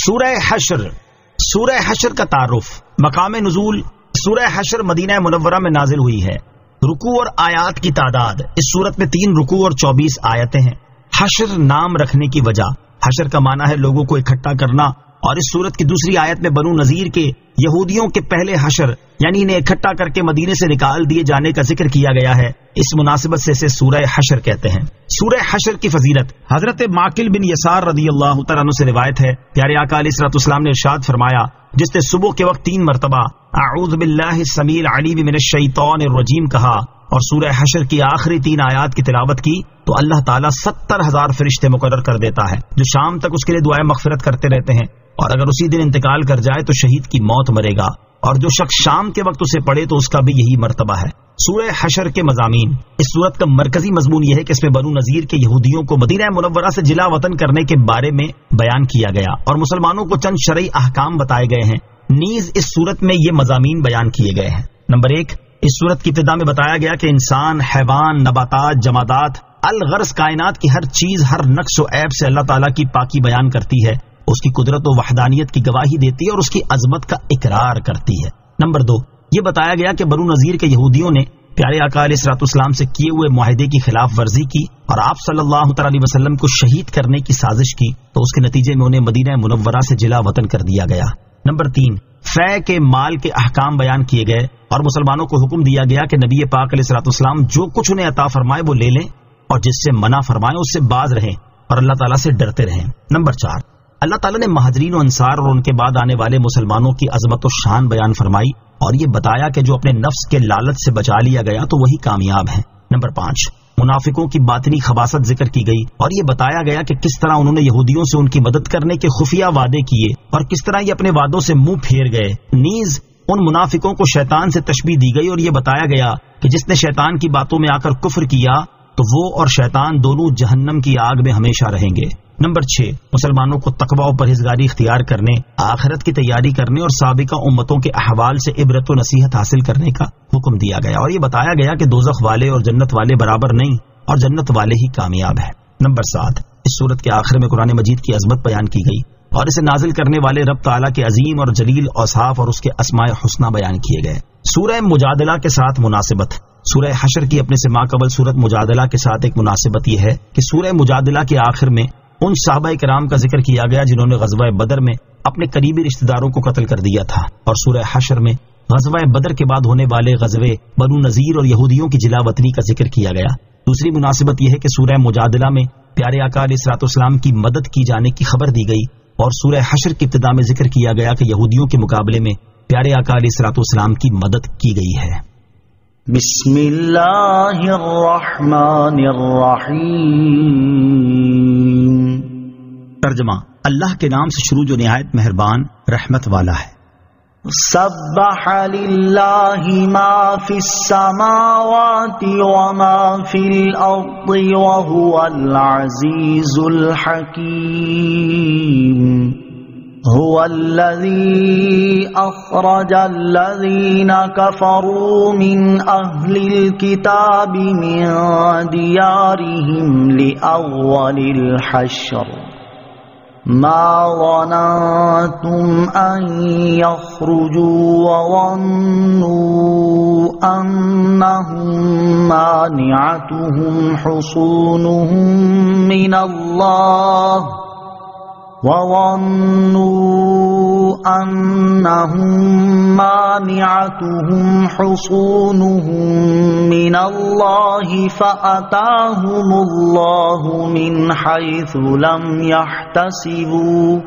سورہ حشر. سورہ حشر کا تعارف. مقام نزول سورہ حشر مدینہ منورہ میں نازل ہوئی ہے. رکوع اور آیات کی تعداد. اس صورت میں 3 رکوع اور 24 آیتیں ہیں. حشر نام رکھنے کی وجہ. حشر کا معنی ہے لوگوں کو اکٹھا کرنا، اور اس صورت کی دوسری آیت میں بنو نذیر کے یہودیوں کے پہلے حشر یعنی انہیں اکٹھا کر کے مدینے سے نکال دیے جانے کا ذکر کیا گیا ہے. اس مناسبت سے اسے سورہ حشر کہتے ہیں. سورہ حشر کی فضیلت. حضرت ماکل بن یسار رضی اللہ تعالیٰ عنہ سے روایت ہے، پیارے آقا علیہ الصلوۃ والسلام نے ارشاد فرمایا، جس نے صبح کے وقت 3 مرتبہ اعوذ باللہ السمیع العلیم من الشیطان الرجیم کہا اور سورہ حشر کی آخری 3 آیات کی تلاوت کی تو اللہ تعالیٰ 70,000 فرشتے مقرر کر دیتا ہے جو شام تک اس کے لیے دعائیں مغفرت کرتے رہتے ہیں، اور اگر اسی دن انتقال کر جائے تو شہید کی موت مرے گا، اور جو شخص شام کے وقت اسے پڑھے تو اس کا بھی یہی مرتبہ ہے. سورہ حشر کے مضامین. اس سورت کا مرکزی مضمون یہ ہے کہ اس میں بنو نذیر کے یہودیوں کو مدینہ منورہ سے جلا وطن کرنے کے بارے میں بیان کیا گیا اور مسلمانوں کو چند شرعی احکام بتائے گئے ہیں. نیز اس سورت میں یہ مضامین بیان کیے گئے ہیں. نمبر 1، اس سورت کی ابتدا میں بتایا گیا کہ انسان، حیوان، نباتات، جمادات، الغرض کائنات کی ہر چیز ہر نقص و عیب سے اللہ تعالیٰ کی پاکی بیان کرتی ہے، اس کی قدرت و وحدانیت کی گواہی دیتی ہے اور اس کی عظمت کا اقرار کرتی ہے. نمبر 2، یہ بتایا گیا کہ بنو نذیر کے یہودیوں نے پیارے آقا علیہ الصلوۃ والسلام سے کیے ہوئے معاہدے کی خلاف ورزی کی اور آپ صلی اللہ تعالی علیہ وسلم کو شہید کرنے کی سازش کی، تو اس کے نتیجے میں انہیں مدینہ منورہ سے جلا وطن کر دیا گیا. نمبر 3، فے کے مال کے احکام بیان کیے گئے اور مسلمانوں کو حکم دیا گیا کہ نبی پاک علیہ الصلوۃ والسلام جو کچھ انہیں عطا فرمائے وہ لے لیں اور جس سے منع فرمائے اس سے باز رہیں اور اللہ تعالیٰ سے ڈرتے رہیں. نمبر 4، اللہ تعالیٰ نے مہاجرین و انصار اور ان کے بعد آنے والے مسلمانوں کی عظمت و شان بیان فرمائی اور یہ بتایا کہ جو اپنے نفس کے لالچ سے بچا لیا گیا تو وہی کامیاب ہیں. نمبر 5، منافقوں کی باطنی خباثت ذکر کی گئی اور یہ بتایا گیا کہ کس طرح انہوں نے یہودیوں سے ان کی مدد کرنے کے خفیہ وعدے کیے اور کس طرح یہ اپنے وعدوں سے منہ پھیر گئے. نیز ان منافقوں کو شیطان سے تشبیہ دی گئی اور یہ بتایا گیا کہ جس نے شیطان کی باتوں میں آ کر کفر کیا تو وہ اور شیطان دونوں جہنم کی آگ میں ہمیشہ رہیں گے. نمبر 6، مسلمانوں کو تقوی و پرہیزگاری اختیار کرنے، آخرت کی تیاری کرنے اور سابقہ امتوں کے احوال سے عبرت و نصیحت حاصل کرنے کا حکم دیا گیا اور یہ بتایا گیا کہ دوزخ والے اور جنت والے برابر نہیں اور جنت والے ہی کامیاب ہیں. نمبر 7، اس سورت کے آخر میں قرآن مجید کی عظمت بیان کی گئی اور اسے نازل کرنے والے رب تعالیٰ کے عظیم اور جلیل اوصاف اور اس کے اسماء حسنہ بیان کیے گئے. سورہ مجادلہ کے ساتھ مناسبت. سورہ حشر کی اپنے سے ماقبل سورت مجادلہ کے ساتھ ایک مناسبت یہ ہے کہ سورہ مجادلہ کے آخر میں ان صحابہ کرام کا ذکر کیا گیا جنہوں نے غزوہ بدر میں اپنے قریبی رشتہ داروں کو قتل کر دیا تھا، اور سورہ حشر میں غزوہ بدر کے بعد ہونے والے غزوے بنو نذیر اور یہودیوں کی جلا وطنی کا ذکر کیا گیا. دوسری مناسبت یہ ہے کہ سورہ مجادلہ میں پیارے آقا علیہ الصلوۃ والسلام کی مدد کی جانے کی خبر دی گئی اور سورہ حشر کی ابتدا میں ذکر کیا گیا کہ یہودیوں کے مقابلے میں پیارے آقا علیہ الصلوۃ والسلام کی مدد کی گئی ہے. بسم اللہ الرحمن الرحیم. ترجمہ. اللہ کے نام سے شروع جو نہایت مہربان رحمت والا ہے. سبح للہ ما فی السماوات وما فی الارض وهو العزیز الحکیم. هو الذي أخرج الذين كفروا من أهل الكتاب من ديارهم لأول الحشر ما ظننتم أن يخرجوا وظنوا أنهم مانعتهم حصونهم من الله فأتاهم الله من حيث لم يحتسبوا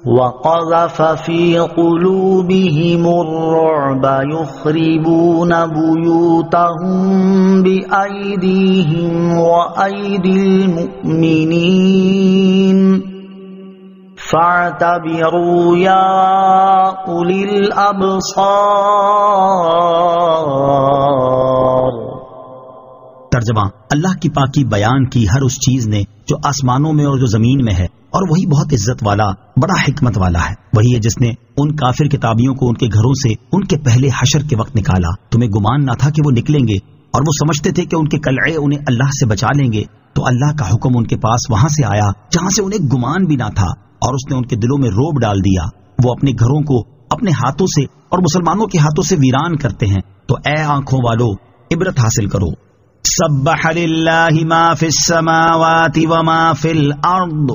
وقذف في قلوبهم الرعب يخربون بيوتهم بأيديهم وأيدي المؤمنين فاعتبروا يا أولي الأبصار. ترجمہ. اللہ کی پاکی بیان کی ہر اس چیز نے جو آسمانوں میں اور جو زمین میں ہے، اور وہی بہت عزت والا بڑا حکمت والا ہے. وہی ہے جس نے ان کافر کتابیوں کو ان کے گھروں سے ان کے پہلے حشر کے وقت نکالا. تمہیں گمان نہ تھا کہ وہ نکلیں گے اور وہ سمجھتے تھے کہ ان کے قلعے انہیں اللہ سے بچا لیں گے، تو اللہ کا حکم ان کے پاس وہاں سے آیا جہاں سے انہیں گمان بھی نہ تھا، اور اس نے ان کے دلوں میں رعب ڈال دیا، وہ اپنے گھروں کو اپنے ہاتھوں سے اور مسلمانوں کے ہاتھوں سے ویران کرتے ہیں۔ تو اے آنکھوں والو، عبرت حاصل کرو۔ سبح للہ ما فی السماوات وما فی الارض،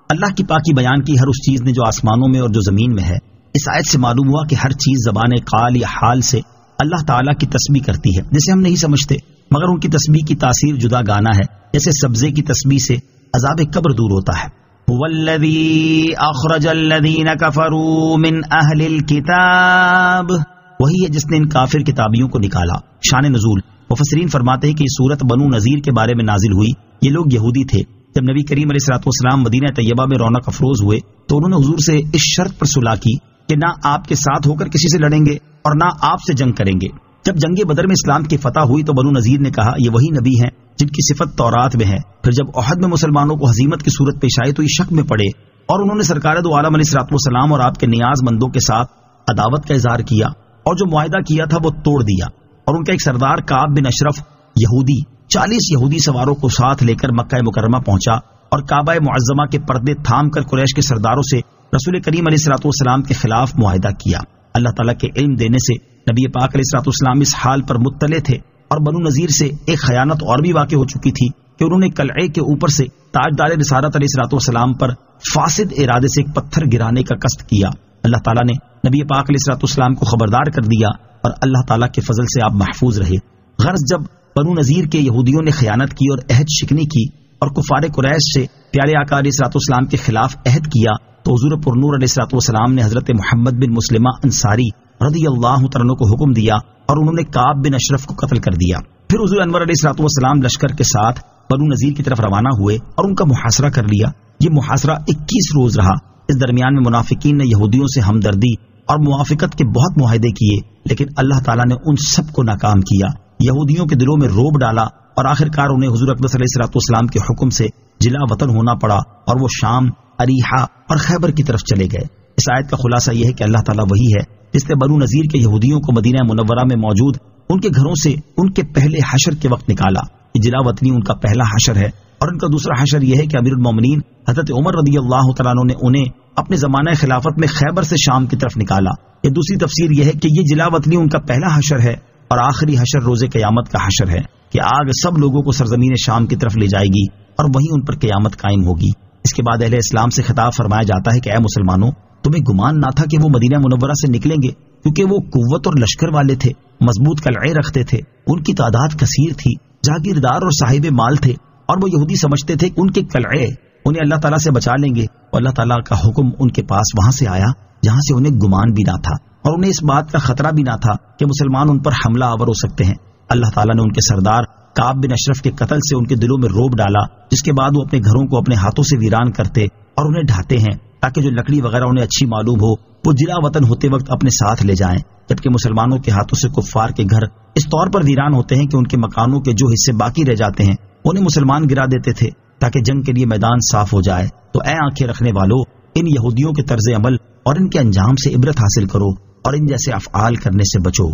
اللہ کی پاکی بیان کی ہر اس چیز نے جو آسمانوں میں اور جو زمین میں ہے۔ اس آیت سے معلوم ہوا کہ ہر چیز زبان قال یا حال سے اللہ تعالیٰ کی تسبیح کرتی ہے، جسے ہم نہیں سمجھتے، مگر ان کی تسبیح کی تاثیر جدا گانا ہے، جیسے سبزے کی تسبیح سے عذاب قبر دور ہوتا ہے۔ والذی اخرج الذین کفروا من اہل الکتاب، وہی ہے جس نے ان کافر کتابیوں کو نکالا۔ شان نزول، مفسرین فرماتے ہیں کہ یہ سورت بنو نذیر کے بارے میں نازل ہوئی۔ یہ لوگ یہودی تھے۔ جب نبی کریم علیہ الصلوۃ والسلام مدینہ طیبہ میں رونق افروز ہوئے تو انہوں نے حضور سے اس شرط پر صلح کی کہ نہ آپ کے ساتھ ہو کر کسی سے لڑیں گے اور نہ آپ سے جنگ کریں گے۔ جب جنگ بدر میں اسلام کی فتح ہوئی تو بنو نذیر نے کہا یہ وہی نبی ہیں جن کی صفت تورات میں ہے۔ پھر جب احد میں مسلمانوں کو ہزیمت کی صورت پیش آئی تو یہ شک میں پڑے اور انہوں نے سرکار دو عالم علیہ الصلوۃ والسلام اور آپ کے نیاز مندوں کے ساتھ عداوت کا اظہار کیا اور جو معاہدہ کیا تھا وہ توڑ دیا۔ اور ان کا ایک سردار کعب بن اشرف یہودی 40 یہودی سواروں کو ساتھ لے کر مکہ مکرمہ پہنچا اور کعبہ معظمہ کے پردے تھام کر قریش کے سرداروں سے رسول کریم علیہ الصلوۃ والسلام کے خلاف معاہدہ کیا۔ اللہ تعالیٰ کے علم دینے سے نبی پاک علیہ الصلوۃ والسلام اس حال پر مطلع تھے، اور بنو نذیر سے ایک خیانت اور بھی واقع ہو چکی تھی کہ انہوں نے قلعے کے اوپر سے تاجدار رسالت علیہ الصلوۃ والسلام پر فاسد ارادے سے ایک پتھر گرانے کا قصد کیا۔ اللہ تعالیٰ نے نبی پاک علیہ الصلوۃ والسلام کو خبردار کر دیا اور اللہ تعالیٰ کے فضل سے آپ محفوظ رہے۔ غرض جب بنو نذیر کے یہودیوں نے خیانت کی اور عہد شکنی کی اور کفار قریش سے پیارے آقا علیہ الصلوۃ والسلام کے خلاف عہد کیا تو حضور پرنور علیہ الصلوۃ والسلام نے حضرت محمد بن مسلمہ انصاری رضی اللہ تعالیٰ عنہ کو حکم دیا اور انہوں نے کعب بن اشرف کو قتل کر دیا۔ پھر حضور انور علیہ الصلوۃ والسلام لشکر کے ساتھ بنو نذیر کی طرف روانہ ہوئے اور ان کا محاصرہ کر لیا۔ یہ محاصرہ 21 روز رہا۔ اس درمیان میں منافقین نے یہودیوں سے ہمدردی اور موافقت کے بہت معاہدے کیے، لیکن اللہ تعالیٰ نے ان سب کو ناکام کیا۔ یہودیوں کے دلوں میں رعب ڈالا اور آخرکار انہیں حضور اقدس علیہ الصلوۃ والسلام کے حکم سے جلا وطن ہونا پڑا اور وہ شام، اریحہ اور خیبر کی طرف چلے گئے۔ اس آیت کا خلاصہ یہ ہے کہ اللہ تعالیٰ وہی ہے جس نے بنو نذیر کے یہودیوں کو مدینہ منورہ میں موجود ان کے گھروں سے ان کے پہلے حشر کے وقت نکالا۔ یہ جلا وطنی ان کا پہلا حشر ہے، اور ان کا دوسرا حشر یہ ہے کہ امیر المومنین حضرت عمر رضی اللہ تعالیٰ عنہ نے انہیں اپنے زمانہ خلافت میں خیبر سے شام کی طرف نکالا۔ یہ دوسری تفسیر یہ ہے کہ یہ جلا وطنی ان کا پہلا حشر ہے اور آخری حشر روز قیامت کا حشر ہے کہ آگ سب لوگوں کو سرزمین شام کی طرف لے جائے گی اور وہیں ان پر قیامت قائم ہوگی۔ اس کے بعد اہل اسلام سے خطاب فرمایا جاتا ہے کہ اے مسلمانوں، تمہیں گمان نہ تھا کہ وہ مدینہ منورہ سے نکلیں گے، کیونکہ وہ قوت اور لشکر والے تھے، مضبوط قلعے رکھتے تھے، ان کی تعداد کثیر تھی، جاگیردار اور صاحب مال تھے، اور وہ یہودی سمجھتے تھے کہ ان کے قلعے انہیں اللہ تعالیٰ سے بچا لیں گے، اور اللہ تعالیٰ کا حکم ان کے پاس وہاں سے آیا جہاں سے انہیں گمان بھی نہ تھا، اور انہیں اس بات کا خطرہ بھی نہ تھا کہ مسلمان ان پر حملہ آور ہو سکتے ہیں۔ اللہ تعالیٰ نے ان کے سردار کعب بن اشرف کے قتل سے ان کے دلوں میں رعب ڈالا، جس کے بعد وہ اپنے گھروں کو اپنے ہاتھوں سے ویران کرتے اور انہیں ڈھاتے ہیں تاکہ جو لکڑی وغیرہ انہیں اچھی معلوم ہو وہ جلا وطن ہوتے وقت اپنے ساتھ لے جائیں، جبکہ مسلمانوں کے ہاتھوں سے کفار کے گھر اس طور پر ویران ہوتے ہیں کہ ان کے مکانوں کے جو حصے باقی رہ جاتے ہیں انہیں مسلمان گرا دیتے تھے تاکہ جنگ کے لیے میدان صاف ہو جائے۔ تو اے آنکھیں رکھنے والو، ان یہودیوں کے طرز عمل اور ان کے انجام سے عبرت حاصل کرو اور ان جیسے افعال کرنے سے بچو۔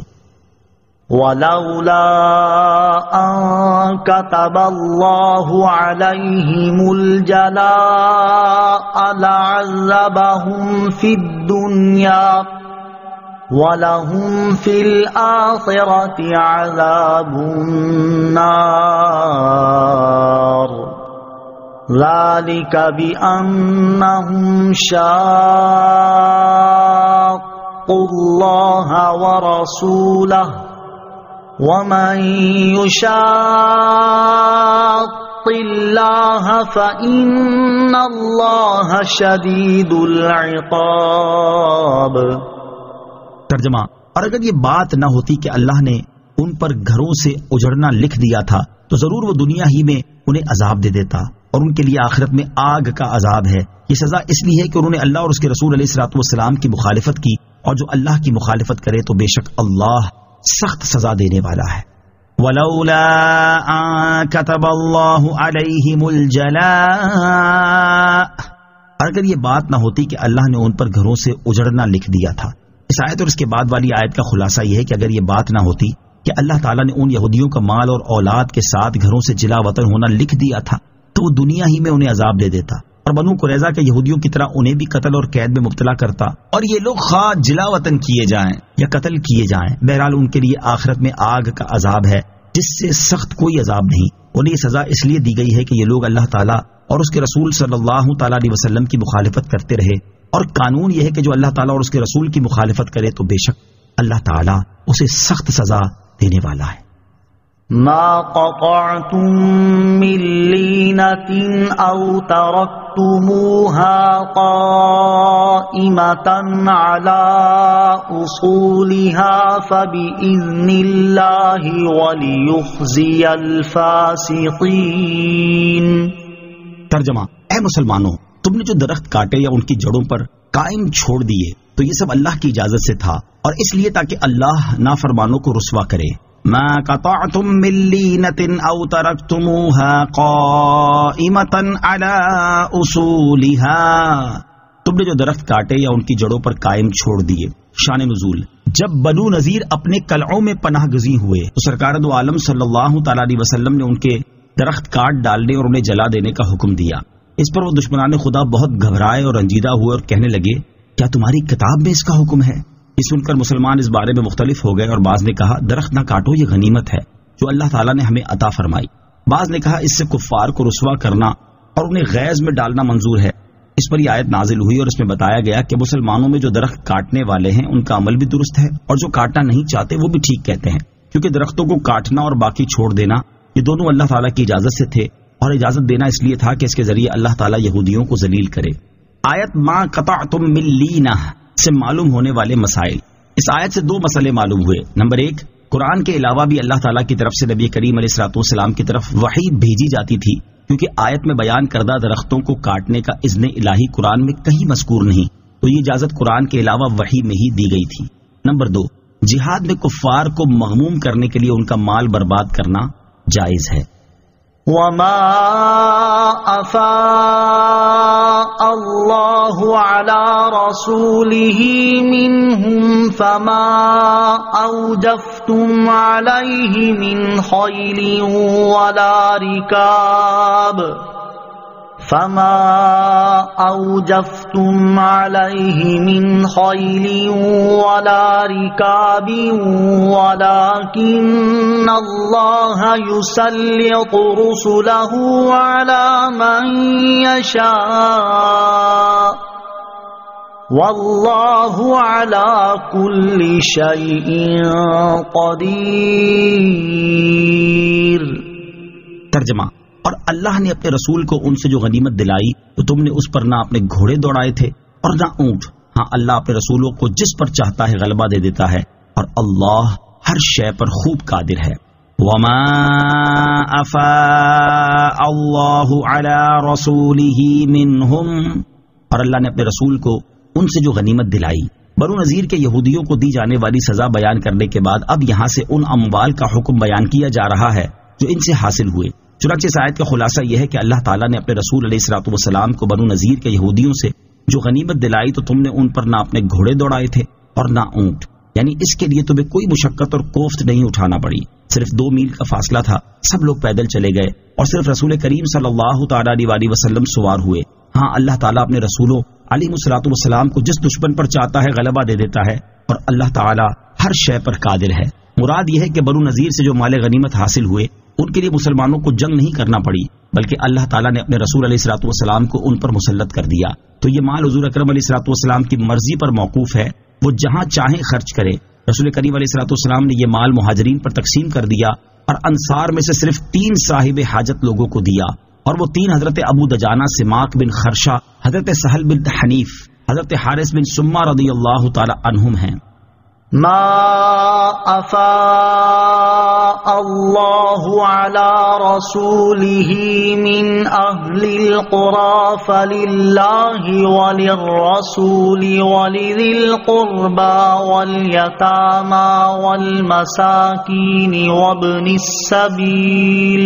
وَلَوْلَا أَن كَتَبَ اللَّهُ عَلَيْهِمُ الْجَلَاءَ لَعَذَّبَهُمْ فِي الدُّنْيَا وَلَهُمْ فِي الْآخِرَةِ عَذَابُ النَّارِ ذَلِكَ بِأَنَّهُمْ شَاقُّوا اللَّهَ وَرَسُولَهُ وَمَن يُشَاقِّ اللَّهَ فَإِنَّ اللَّهَ شَدِيدُ الْعِقَابِ۔ ترجمہ، اور اگر یہ بات نہ ہوتی کہ اللہ نے ان پر گھروں سے اجڑنا لکھ دیا تھا تو ضرور وہ دنیا ہی میں انہیں عذاب دے دیتا، اور ان کے لیے آخرت میں آگ کا عذاب ہے۔ یہ سزا اس لیے ہے کہ انہوں نے اللہ اور اس کے رسول علیہ الصلوۃ والسلام کی مخالفت کی، اور جو اللہ کی مخالفت کرے تو بے شک اللہ سخت سزا دینے والا ہے۔ وَلَوْلَا أَن كَتَبَ اللَّهُ عَلَيْهِمُ الْجَلَاءَ، اگر یہ بات نہ ہوتی کہ اللہ نے ان پر گھروں سے اجڑنا لکھ دیا تھا۔ اس آیت اور اس کے بعد والی آیت کا خلاصہ یہ ہے کہ اگر یہ بات نہ ہوتی کہ اللہ تعالیٰ نے ان یہودیوں کا مال اور اولاد کے ساتھ گھروں سے جلا وطن ہونا لکھ دیا تھا تو وہ دنیا ہی میں انہیں عذاب دے دیتا اور بنو قریظہ کے یہودیوں کی طرح انہیں بھی قتل اور قید میں مبتلا کرتا، اور یہ لوگ خواہ جلا وطن کیے جائیں یا قتل کیے جائیں، بہرحال ان کے لیے آخرت میں آگ کا عذاب ہے جس سے سخت کوئی عذاب نہیں۔ انہیں یہ سزا اس لیے دی گئی ہے کہ یہ لوگ اللہ تعالیٰ اور اس کے رسول صلی اللہ تعالیٰ علیہ وسلم کی مخالفت کرتے رہے، اور قانون یہ ہے کہ جو اللہ تعالیٰ اور اس کے رسول کی مخالفت کرے تو بے شک اللہ تعالیٰ اسے سخت سزا دینے والا ہے۔ ما قطعتم من لینة او ترکتموها قائمة على اصولها فبإذن اللہ وليخزي الفاسقین۔ ترجمہ: اے مسلمانوں، تم نے جو درخت کاٹے یا ان کی جڑوں پر قائم چھوڑ دیے تو یہ سب اللہ کی اجازت سے تھا، اور اس لیے تاکہ اللہ نافرمانوں کو رسوا کرے۔ ما قطعتم من لینة او ترکتموها قائمة على اصولها، تم نے جو درخت کاٹے یا ان کی جڑوں پر قائم چھوڑ دیے۔ شان نزول: جب بنو نذیر اپنے قلعوں میں پناہ گزین ہوئے تو سرکار دو عالم صلی اللہ تعالی علیہ وسلم نے ان کے درخت کاٹ ڈالنے اور انہیں جلا دینے کا حکم دیا۔ اس پر وہ دشمنان خدا بہت گھبرائے اور رنجیدہ ہوئے اور کہنے لگے، کیا تمہاری کتاب میں اس کا حکم ہے؟ یہ سن کر مسلمان اس بارے میں مختلف ہو گئے، اور بعض نے کہا درخت نہ کاٹو، یہ غنیمت ہے جو اللہ تعالیٰ نے ہمیں عطا فرمائی۔ بعض نے کہا اس سے کفار کو رسوا کرنا اور انہیں غیظ میں ڈالنا منظور ہے۔ اس پر یہ آیت نازل ہوئی اور اس میں بتایا گیا کہ مسلمانوں میں جو درخت کاٹنے والے ہیں ان کا عمل بھی درست ہے، اور جو کاٹنا نہیں چاہتے وہ بھی ٹھیک کہتے ہیں، کیونکہ درختوں کو کاٹنا اور باقی چھوڑ دینا یہ دونوں اللہ تعالیٰ کی اجازت سے تھے، اور اجازت دینا اس لیے تھا کہ اس کے ذریعے اللہ تعالیٰ یہودیوں کو ذلیل کرے۔ آیت ما قطعتم من لینہ سے معلوم ہونے والے مسائل۔ اس آیت سے دو مسئلے معلوم ہوئے۔ نمبر 1، قرآن کے علاوہ بھی اللہ تعالیٰ کی طرف سے نبی کریم علیہ الصلوۃ والسلام کی طرف وحی بھیجی جاتی تھی، کیونکہ آیت میں بیان کردہ درختوں کو کاٹنے کا اذن الہی قرآن میں کہیں مذکور نہیں، تو یہ اجازت قرآن کے علاوہ وحی میں ہی دی گئی تھی۔ نمبر 2، جہاد میں کفار کو مغموم کرنے کے لیے ان کا مال برباد کرنا جائز ہے۔ وما افاء اللہ علی رسولہ منہم فما اوجفتم علیہ من خیل ولا رکاب ولكن اللہ يسلط رسلہ علی من یشاء واللہ علی کل شیء قدیر۔ ترجمہ: اور اللہ نے اپنے رسول کو ان سے جو غنیمت دلائی تو تم نے اس پر نہ اپنے گھوڑے دوڑائے تھے اور نہ اونٹ۔ ہاں، اللہ اپنے رسولوں کو جس پر چاہتا ہے غلبہ دے دیتا ہے، اور اللہ ہر شے پر خوب قادر ہے۔ وما افاء اللہ علی رسولہ منہم، اور اللہ نے اپنے رسول کو ان سے جو غنیمت دلائی۔ بنو نذیر کے یہودیوں کو دی جانے والی سزا بیان کرنے کے بعد اب یہاں سے ان اموال کا حکم بیان کیا جا رہا ہے جو ان سے حاصل ہوئے۔ چنانچہ اس آیت کا خلاصہ یہ ہے کہ اللہ تعالیٰ نے اپنے رسول علیہ الصلوۃ والسلام کو بنو نذیر کے یہودیوں سے جو غنیمت دلائی تو تم نے ان پر نہ اپنے گھوڑے دوڑائے تھے اور نہ اونٹ، یعنی اس کے لیے تمہیں کوئی مشقت اور کوفت نہیں اٹھانا پڑی، صرف 2 میل کا فاصلہ تھا، سب لوگ پیدل چلے گئے اور صرف رسول کریم صلی اللہ تعالیٰ علیہ وسلم سوار ہوئے۔ ہاں، اللہ تعالیٰ اپنے رسولوں علیہ الصلوۃ والسلام کو جس دشمن پر چاہتا ہے غلبہ دے دیتا ہے، اور اللہ تعالیٰ ہر شے پر قادر ہے۔ مراد یہ ہے کہ بنو نذیر سے جو مال غنیمت حاصل ہوئے ان کے لیے مسلمانوں کو جنگ نہیں کرنا پڑی، بلکہ اللہ تعالیٰ نے اپنے رسول علیہ الصلوۃ والسلام کو ان پر مسلط کر دیا۔ تو یہ مال حضور اکرم علیہ الصلوۃ والسلام کی مرضی پر موقوف ہے، وہ جہاں چاہیں خرچ کرے۔ رسول کریم علیہ الصلوۃ والسلام نے یہ مال مہاجرین پر تقسیم کر دیا اور انصار میں سے صرف 3 صاحب حاجت لوگوں کو دیا، اور وہ 3 حضرت ابو دجانہ، سماک بن خرشہ، حضرت سہل بن حنیف، حضرت حارث بن سمہ رضی اللہ تعالی عنہم ہیں۔ ما افاء اللہ علی رسولہ من اہل القری فللہ وللرسول ولذی القربى والیتامی والمساکین وابن السبیل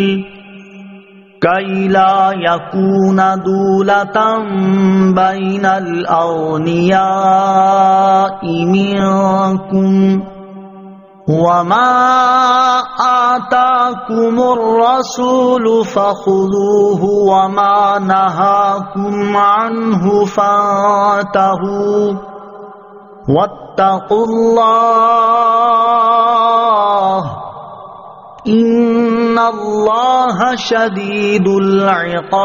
کئی لا یکون دولة بین الاغنیاء منکم وما آتاكم الرسول فخذوه وما نهاكم عنه فانتهوا واتقوا الله ان اللہ شدید العقاب۔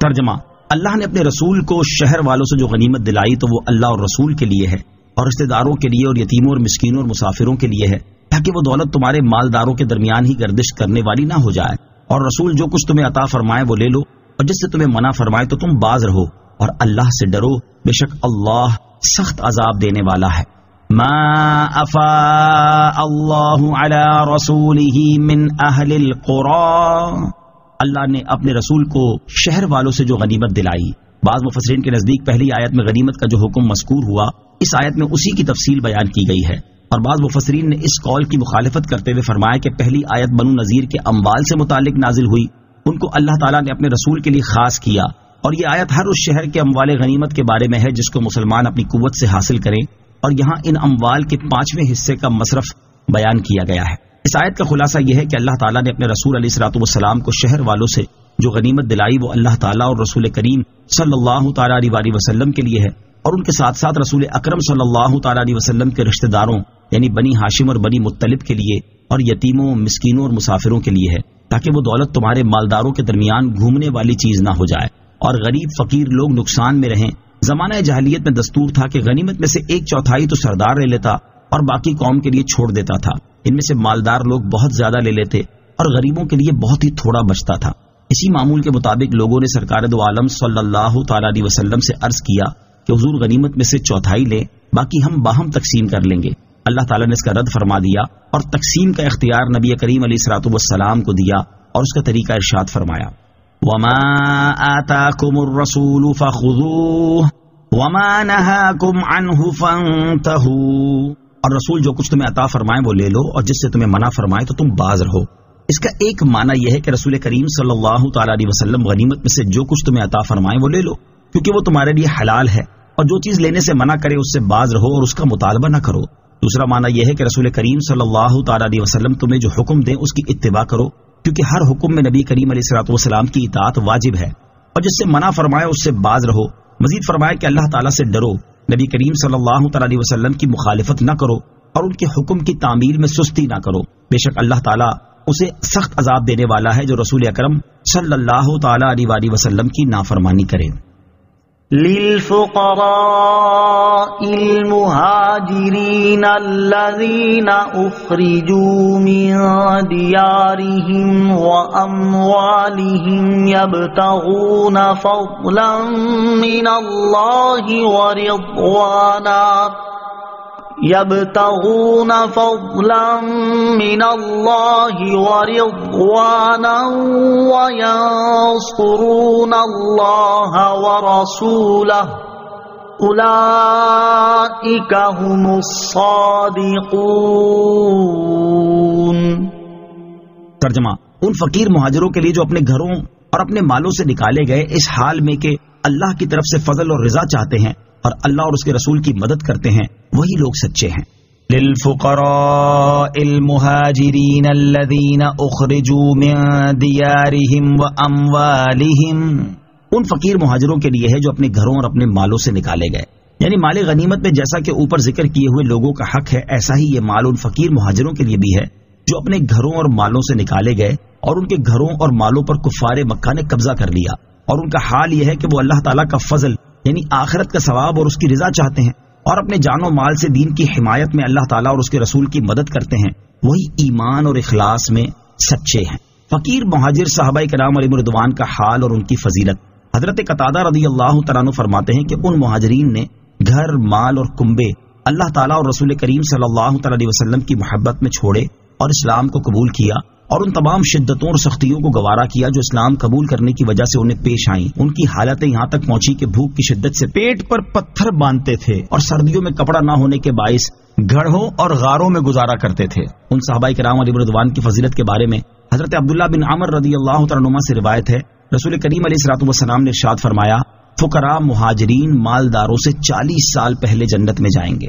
ترجمہ: اللہ نے اپنے رسول کو شہر والوں سے جو غنیمت دلائی تو وہ اللہ اور رسول کے لیے ہے، اور رشتہ داروں کے لیے، اور یتیموں اور مسکینوں اور مسافروں کے لیے ہے، تاکہ وہ دولت تمہارے مالداروں کے درمیان ہی گردش کرنے والی نہ ہو جائے، اور رسول جو کچھ تمہیں عطا فرمائے وہ لے لو، اور جس سے تمہیں منع فرمائے تو تم باز رہو، اور اللہ سے ڈرو، بے شک اللہ سخت عذاب دینے والا ہے۔ ما افاء اللہ علی رسولہ من اہل القری، اللہ نے اپنے رسول کو شہر والوں سے جو غنیمت دلائی۔ بعض مفسرین کے نزدیک پہلی آیت میں غنیمت کا جو حکم مذکور ہوا، اس آیت میں اسی کی تفصیل بیان کی گئی ہے، اور بعض مفسرین نے اس قول کی مخالفت کرتے ہوئے فرمایا کہ پہلی آیت بنو نذیر کے اموال سے متعلق نازل ہوئی، ان کو اللہ تعالیٰ نے اپنے رسول کے لیے خاص کیا، اور یہ آیت ہر اس شہر کے اموال غنیمت کے بارے میں ہے جس کو مسلمان اپنی قوت سے حاصل کریں، اور یہاں ان اموال کے 5ویں حصے کا مصرف بیان کیا گیا ہے۔ اس آیت کا خلاصہ یہ ہے کہ اللہ تعالیٰ نے اپنے رسول علیہ الصلوۃ والسلام کو شہر والوں سے جو غنیمت دلائی وہ اللہ تعالیٰ اور رسول کریم صلی اللہ تعالیٰ علیہ وسلم کے لیے ہے، اور ان کے ساتھ ساتھ رسول اکرم صلی اللہ تعالیٰ علیہ وسلم کے رشتہ داروں یعنی بنی ہاشم اور بنی مطلب کے لیے، اور یتیموں، مسکینوں اور مسافروں کے لیے ہے، تاکہ وہ دولت تمہارے مالداروں کے درمیان گھومنے والی چیز نہ ہو جائے اور غریب فقیر لوگ نقصان میں رہیں۔ زمانہ جاہلیت میں دستور تھا کہ غنیمت میں سے 1/4 تو سردار لے لیتا اور باقی قوم کے لیے چھوڑ دیتا تھا، ان میں سے مالدار لوگ بہت زیادہ لے لیتے اور غریبوں کے لیے بہت ہی تھوڑا بچتا تھا۔ اسی معمول کے مطابق لوگوں نے سرکار دو عالم صلی اللہ تعالیٰ علیہ وسلم سے عرض کیا کہ حضور غنیمت میں سے 1/4 لیں، باقی ہم باہم تقسیم کر لیں گے۔ اللہ تعالیٰ نے اس کا رد فرما دیا اور تقسیم کا اختیار نبی کریم علیہ الصلوۃ والسلام کو دیا، اور اس کا طریقہ ارشاد فرمایا: وما آتاکم الرسول فخذوه وما نهاکم عنه فانتهوا، اور رسول جو کچھ تمہیں عطا فرمائے وہ لے لو، اور جس سے تمہیں منع فرمائے تو تم باز رہو۔ اس کا ایک معنی یہ ہے کہ رسول کریم صلی اللہ تعالیٰ علیہ وسلم غنیمت میں سے جو کچھ تمہیں عطا فرمائے وہ لے لو، کیونکہ وہ تمہارے لیے حلال ہے، اور جو چیز لینے سے منع کرے اس سے باز رہو اور اس کا مطالبہ نہ کرو۔ دوسرا معنی یہ ہے کہ رسول کریم صلی اللہ تعالیٰ علیہ وسلم تمہیں جو حکم دیں اس کی اتباع کرو، کیونکہ ہر حکم میں نبی کریم علیہ الصلوۃ والسلام کی اطاعت واجب ہے، اور جس سے منع فرمائے اس سے باز رہو۔ مزید فرمایا کہ اللہ تعالیٰ سے ڈرو، نبی کریم صلی اللہ تعالیٰ علیہ وسلم کی مخالفت نہ کرو اور ان کے حکم کی تعمیل میں سستی نہ کرو، بے شک اللہ تعالیٰ اسے سخت عذاب دینے والا ہے جو رسول اکرم صلی اللہ تعالیٰ علیہ وسلم کی نافرمانی کرے۔ للفقراء المهاجرين الذين أخرجوا من ديارهم وأموالهم يبتغون فضلا من الله ورضوانا وينصرون الله ورسوله أولئك هم الصادقون۔ ترجمہ: ان فقیر مہاجروں کے لیے جو اپنے گھروں اور اپنے مالوں سے نکالے گئے اس حال میں کہ اللہ کی طرف سے فضل اور رضا چاہتے ہیں اور اللہ اور اس کے رسول کی مدد کرتے ہیں، وہی لوگ سچے ہیں۔ للفقراء المهاجرين الذين اخرجوا من ديارهم واموالهم، ان فقیر مہاجروں کے لیے ہے جو اپنے گھروں اور اپنے مالوں سے نکالے گئے، یعنی مال غنیمت میں جیسا کہ اوپر ذکر کیے ہوئے لوگوں کا حق ہے، ایسا ہی یہ مال ان فقیر مہاجروں کے لیے بھی ہے جو اپنے گھروں اور مالوں سے نکالے گئے اور ان کے گھروں اور مالوں پر کفار مکہ نے قبضہ کر لیا، اور ان کا حال یہ ہے کہ وہ اللہ تعالیٰ کا فضل یعنی آخرت کا ثواب اور اس کی رضا چاہتے ہیں، اور اپنے جان و مال سے دین کی حمایت میں اللہ تعالیٰ اور اس کے رسول کی مدد کرتے ہیں، وہی ایمان اور اخلاص میں سچے ہیں۔ فقیر مہاجر صحابہ کرام علیہم رضوان کا حال اور ان کی فضیلت۔ حضرت قتادہ رضی اللہ تعالیٰ عنہ فرماتے ہیں کہ ان مہاجرین نے گھر، مال اور کنبے اللہ تعالیٰ اور رسول کریم صلی اللہ تعالیٰ علیہ وسلم کی محبت میں چھوڑے اور اسلام کو قبول کیا، اور ان تمام شدتوں اور سختیوں کو گوارا کیا جو اسلام قبول کرنے کی وجہ سے انہیں پیش آئیں۔ ان کی حالتیں یہاں تک پہنچی کہ بھوک کی شدت سے پیٹ پر پتھر باندھتے تھے اور سردیوں میں کپڑا نہ ہونے کے باعث گڑھوں اور غاروں میں گزارا کرتے تھے۔ ان صحابہ کرام علیہ رضوان کی فضیلت کے بارے میں حضرت عبداللہ بن عمر رضی اللہ تعالیٰ عنہما سے روایت ہے، رسول کریم علیہ الصلوۃ والسلام نے ارشاد فرمایا، فقراء مہاجرین مالداروں سے 40 سال پہلے جنت میں جائیں گے۔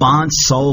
500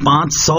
500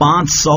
500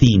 3,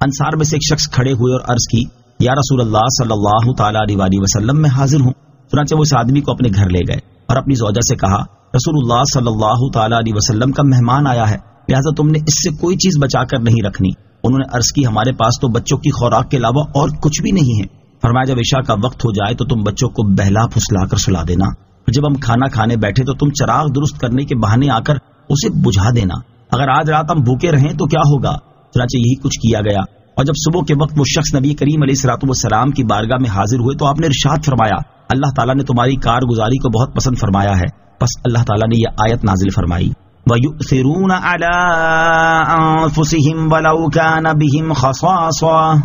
انصار میں سے ایک شخص کھڑے ہوئے اور عرض کی یا رسول اللہ صلی اللہ تعالی علیہ وسلم میں حاضر ہوں. چنانچہ وہ اس آدمی کو اپنے گھر لے گئے اور اپنی زوجہ سے کہا رسول اللہ صلی اللہ تعالی علیہ وسلم کا مہمان آیا ہے، لہذا تم نے اس سے کوئی چیز بچا کر نہیں رکھنی. انہوں نے عرض کی ہمارے پاس تو بچوں کی خوراک کے علاوہ اور کچھ بھی نہیں ہے. فرمایا جب عشاء کا وقت ہو جائے تو تم بچوں کو بہلا پھسلا کر سلا دینا. جب ہم کھانا کھانے بیٹھے تو تم چراغ درست کرنے کے بہانے آ کر اسے بجھا دینا. اگر آج رات ہم بھوکے رہیں تو کیا ہوگا؟ چنانچہ یہی کچھ کیا گیا. اور جب صبح کے وقت وہ شخص نبی کریم علیہ الصلوۃ والسلام کی بارگاہ میں حاضر ہوئے تو آپ نے ارشاد فرمایا اللہ تعالیٰ نے تمہاری کارگزاری کو بہت پسند فرمایا ہے. بس اللہ تعالیٰ نے یہ آیت نازل فرمائی وَيُؤْثِرُونَ عَلَىٰ أَنفُسِهِمْ وَلَوْ كَانَ بِهِمْ خَصَاصَةٌ.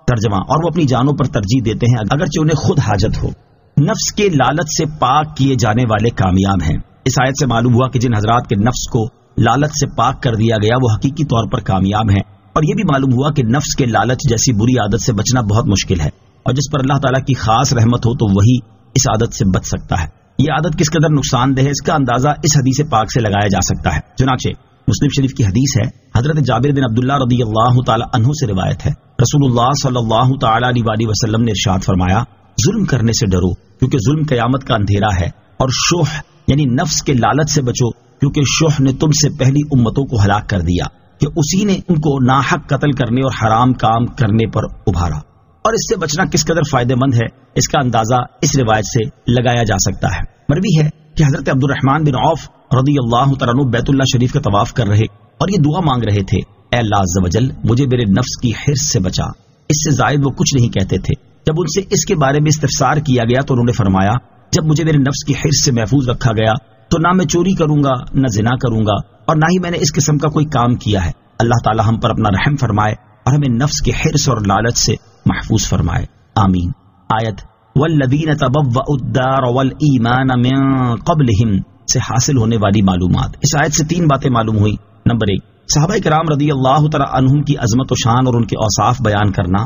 ترجمہ اور وہ اپنی جانوں پر ترجیح دیتے ہیں اگرچہ انہیں خود حاجت ہو. نفس کے لالچ سے پاک کیے جانے والے کامیاب ہیں. اس آیت سے معلوم ہوا کہ جن حضرات کے نفس کو لالچ سے پاک کر دیا گیا وہ حقیقی طور پر کامیاب ہیں. اور یہ بھی معلوم ہوا کہ نفس کے لالچ جیسی بری عادت سے بچنا بہت مشکل ہے، اور جس پر اللہ تعالیٰ کی خاص رحمت ہو تو وہی اس عادت سے بچ سکتا ہے. یہ عادت کس قدر نقصان دہ ہے اس کا اندازہ اس حدیث پاک سے لگایا جا سکتا ہے. چنانچہ مسلم شریف کی حدیث ہے، حضرت جابر بن عبداللہ رضی اللہ تعالی عنہ سے روایت ہے، رسول اللہ صلی اللہ تعالی علیہ وسلم نے ارشاد فرمایا ظلم کرنے سے ڈرو کیونکہ ظلم قیامت کا اندھیرا ہے، اور شح یعنی نفس کے لالچ سے بچو کیونکہ شح نے تم سے پہلی امتوں کو ہلاک کر دیا کہ اسی نے ان کو ناحق قتل کرنے اور حرام کام کرنے پر ابھارا. اور اس سے بچنا کس قدر فائدہ مند ہے اس کا اندازہ اس روایت سے لگایا جا سکتا ہے. مروی ہے کہ حضرت عبد الرحمن بن عوف رضی اللہ تعالیٰ عنہ بیت اللہ شریف کا طواف کر رہے اور یہ دعا مانگ رہے تھے اے اللہ عز و جل مجھے میرے نفس کی حرص سے بچا. اس سے زائد وہ کچھ نہیں کہتے تھے. جب ان سے اس کے بارے میں استفسار کیا گیا تو انہوں نے فرمایا جب مجھے میرے نفس کی حرص سے محفوظ رکھا گیا تو نہ میں چوری کروں گا نہ زنا کروں گا اور نہ ہی میں نے اس قسم کا کوئی کام کیا ہے. اللہ تعالی ہم پر اپنا رحم فرمائے اور ہمیں نفس کے حرص اور لالچ سے محفوظ فرمائے. آمین. آیت والذین تبوأوا الدار والایمان من قبلہم سے حاصل ہونے والی معلومات. اس آیت سے 3 باتیں معلوم ہوئی. نمبر 1 صحابہ کرام رضی اللہ تعالی عنہم کی عظمت و شان اور ان کے اوصاف بیان کرنا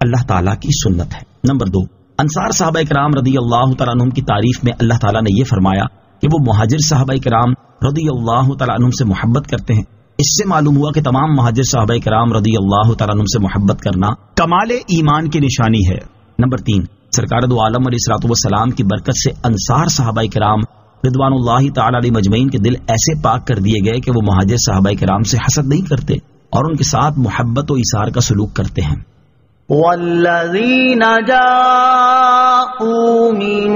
اللہ تعالیٰ کی سنت ہے. نمبر 2 انصار صحابہ کرام رضی اللہ تعالی عنہم کی تعریف میں اللہ تعالیٰ نے یہ فرمایا کہ وہ مہاجر صحابہ کرام رضی اللہ تعالی عنہم سے محبت کرتے ہیں. اس سے معلوم ہوا کہ تمام مہاجر صحابہ کرام رضی اللہ تعالی عنہم سے محبت کرنا کمال ایمان کی نشانی ہے. نمبر 3 سرکار دو عالم علیہ الصلوۃ والسلام کی برکت سے انصار صحابہ کرام رضوان اللہ تعالی علیہ مجمعین کے دل ایسے پاک کر دیے گئے کہ وہ مہاجر صحابہ کرام سے حسد نہیں کرتے اور ان کے ساتھ محبت و ایثار کا سلوک کرتے ہیں. والذین جاءوا من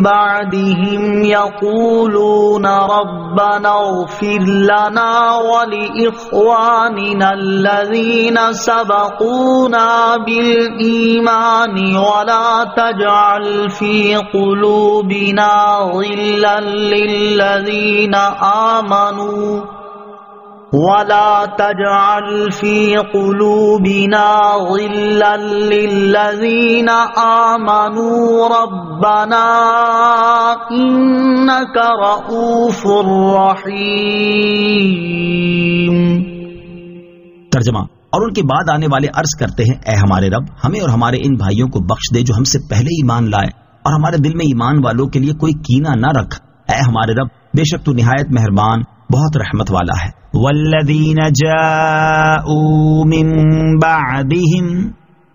بعدهم يقولون ربنا اغفر لنا ولإخواننا الذين سبقونا بالإيمان ولا تجعل في قلوبنا غلا للذين آمنوا ولا تجعل في قلوبنا غلا للذين آمنوا ربنا إنك رؤوف رحيم. ترجمہ اور ان کے بعد آنے والے عرض کرتے ہیں اے ہمارے رب ہمیں اور ہمارے ان بھائیوں کو بخش دے جو ہم سے پہلے ایمان لائے اور ہمارے دل میں ایمان والوں کے لیے کوئی کینہ نہ رکھ. اے ہمارے رب بے شک تو نہایت مہربان بہت رحمت والا ہے. والذین جاءوا من بعدهم